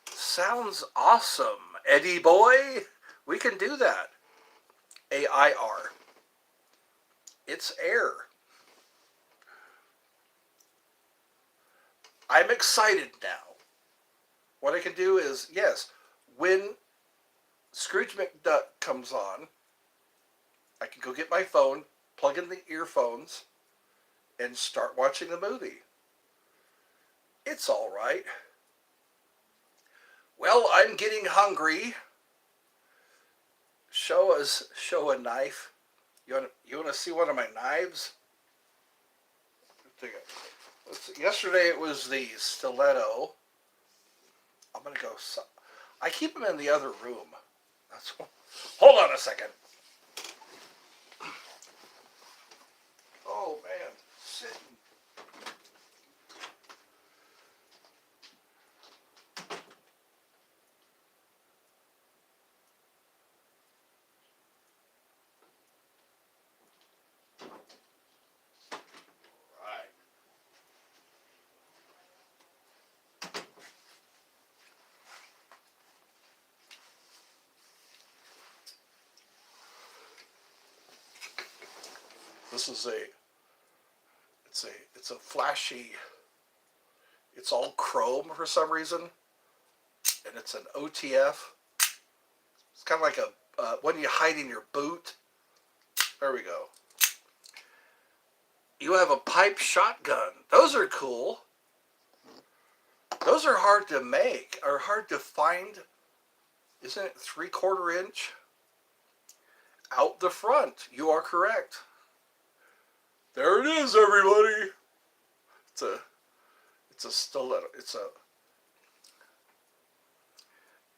Sounds awesome, Eddie boy. We can do that. A-I-R. It's air. I'm excited now. What I can do is, yes, when Scrooge McDuck comes on, I can go get my phone, plug in the earphones, and start watching the movie. It's all right. Well, I'm getting hungry. Show a knife. You want to see one of my knives? Yesterday it was the stiletto. I'm gonna go. I keep them in the other room. Hold on a second. Oh man, sitting. This is it's a flashy, it's all chrome for some reason, and it's an OTF. It's kind of like a one you hide in your boot. There we go. You have a pipe shotgun. Those are cool. Those are hard to make, or hard to find. Isn't it 3/4 inch? Out the front. You are correct. There it is, everybody. It's a stiletto.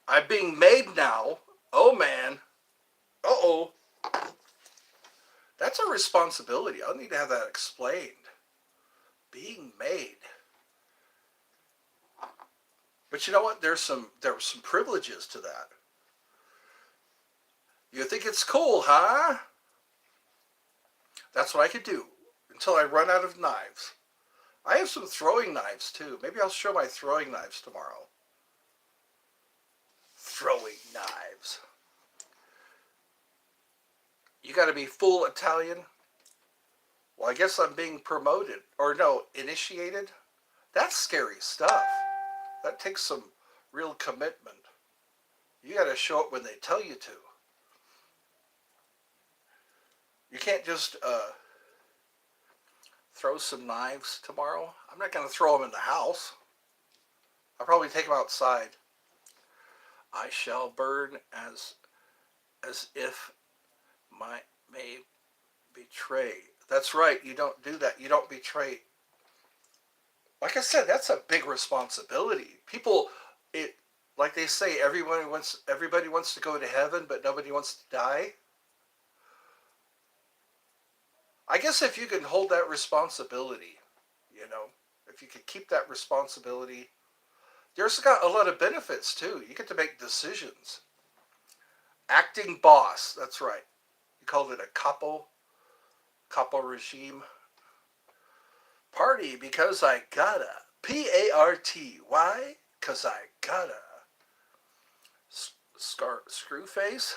I'm being made now. Oh man. Uh-oh. That's a responsibility. I'll need to have that explained. Being made. But you know what? There were some privileges to that. You think it's cool, huh? That's what I could do until I run out of knives. I have some throwing knives too. Maybe I'll show my throwing knives tomorrow. Throwing knives. You got to be full Italian. Well, I guess I'm being promoted. Or no, initiated. That's scary stuff. That takes some real commitment. You got to show up when they tell you to. You can't just throw some knives tomorrow. I'm not going to throw them in the house. I'll probably take them outside. I shall burn as if my may betray. That's right. You don't do that. You don't betray. Like I said, that's a big responsibility. People, it like they say, everybody wants to go to heaven, but nobody wants to die. I guess if you can hold that responsibility, you know, if you can keep that responsibility, there's got a lot of benefits too. You get to make decisions. Acting boss, that's right. You called it a capo regime. Party because I gotta. Party. Why? Because I gotta. Screwface?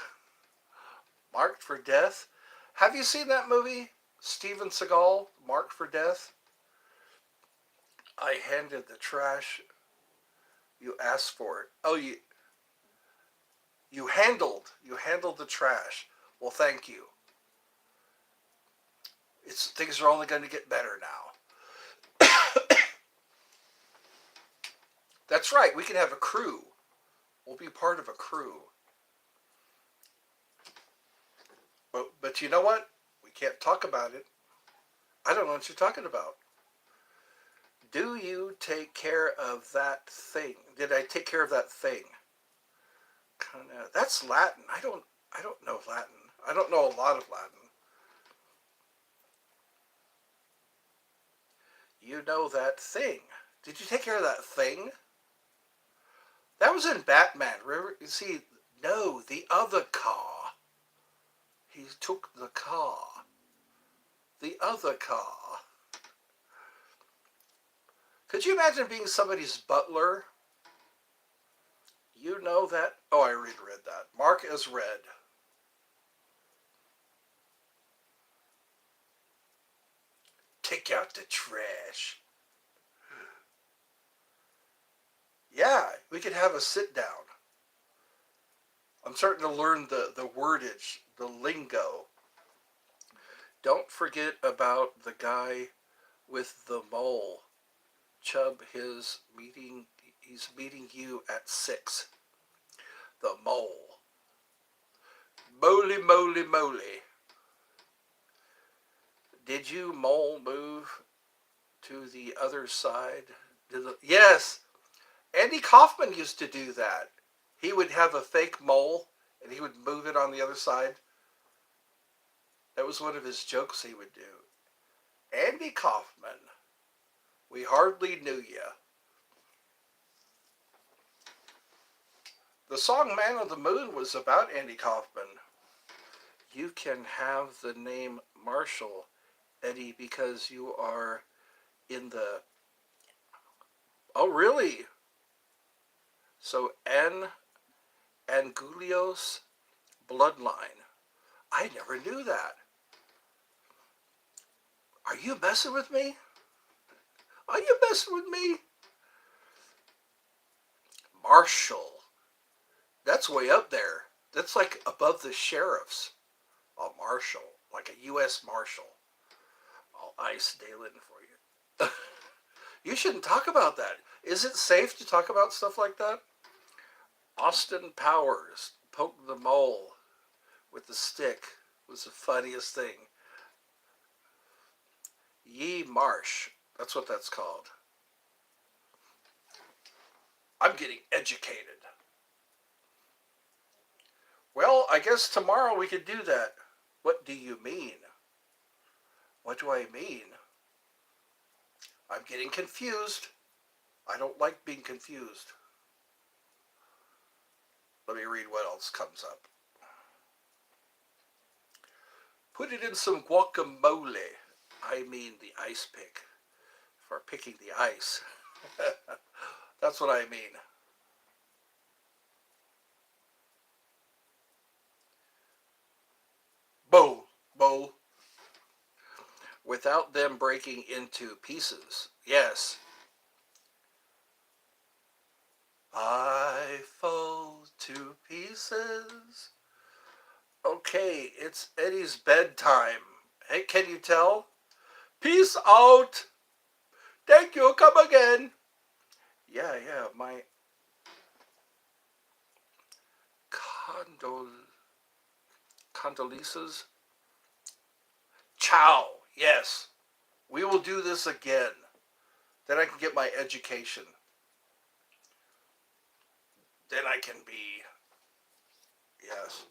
Marked for Death? Have you seen that movie? Steven Seagal, Marked for Death? I handed the trash. You asked for it. Oh, you handled the trash. Well, thank you. Things are only going to get better now. That's right. We can have a crew. We'll be part of a crew. But you know what? We can't talk about it. I don't know what you're talking about. Do you take care of that thing? Did I take care of that thing? Kinda. That's Latin. I don't know Latin. I don't know a lot of Latin. You know that thing. Did you take care of that thing? That was in Batman. Remember? You see, no, the other car. He took the car. The other car. Could you imagine being somebody's butler? You know that? Oh, I read that. Mark as read. Take out the trash. Yeah, we could have a sit down. I'm starting to learn the wordage, the lingo. Don't forget about the guy with the mole. Chubb, he's meeting you at 6. The mole. Moly, moly, moly. Did you, mole, move to the other side? Yes, Andy Kaufman used to do that. He would have a fake mole and he would move it on the other side. That was one of his jokes he would do. Andy Kaufman, we hardly knew ya. The song Man on the Moon was about Andy Kaufman. You can have the name Marshall, Eddie, because you are in the... Oh, really? So Angulios bloodline. I never knew that. Are you messing with me? Are you messing with me? Marshall. That's way up there. That's like above the sheriffs. A marshal. Like a U.S. Marshal. I'll ice Dalen for you. You shouldn't talk about that. Is it safe to talk about stuff like that? Austin Powers poke the mole with the stick was the funniest thing. Ye Marsh. That's what that's called. I'm getting educated. Well, I guess tomorrow we could do that. What do you mean? What do I mean? I'm getting confused. I don't like being confused. Let me read what else comes up. Put it in some guacamole. I mean the ice pick. For picking the ice. That's what I mean. Bowl. Bowl. Without them breaking into pieces. Yes. I fall to pieces. Okay, it's Eddie's bedtime. Hey, can you tell? Peace out. Thank you. Come again. Yeah. My condol condoleezas. Ciao. Yes. We will do this again. Then I can get my education. Then I can be. Yes.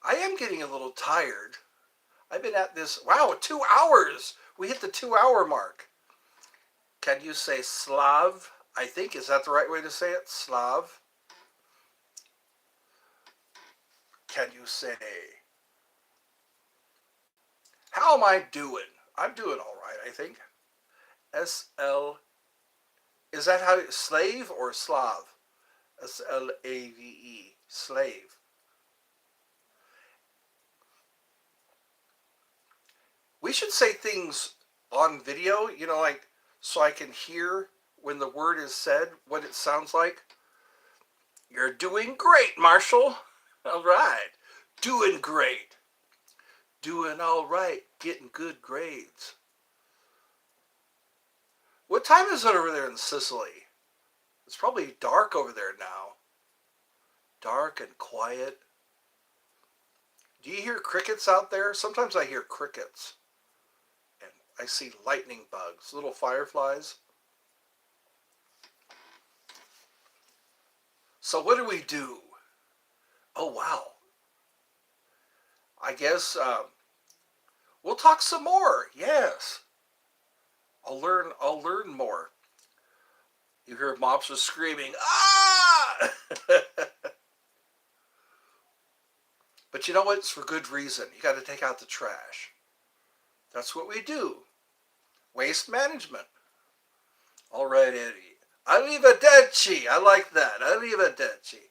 I am getting a little tired. I've been at this. Wow, 2 hours. We hit the 2 hour mark. Can you say Slav? I think, is that the right way to say it? Slav? Can you say, how am I doing? I'm doing all right, I think. S-L, is that how, slave or Slav? S-L-A-V-E, slave. We should say things on video, like, so I can hear when the word is said, what it sounds like. You're doing great, Marshall. All right. Doing great. Doing all right. Getting good grades. What time is it over there in Sicily? It's probably dark over there now. Dark and quiet. Do you hear crickets out there? Sometimes I hear crickets. And I see lightning bugs, little fireflies. So what do we do? Oh, wow. I guess we'll talk some more. Yes. I'll learn more. You hear mobsters screaming, ah! But you know what? It's for good reason. You got to take out the trash. That's what we do. Waste management. All right, Eddie. Arrivederci. I like that. Arrivederci.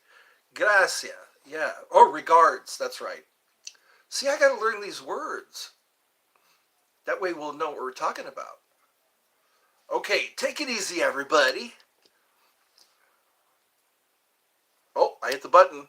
Grazie. Yeah. Oh, regards. That's right. See, I got to learn these words. That way we'll know what we're talking about. Okay, take it easy, everybody. Oh, I hit the button.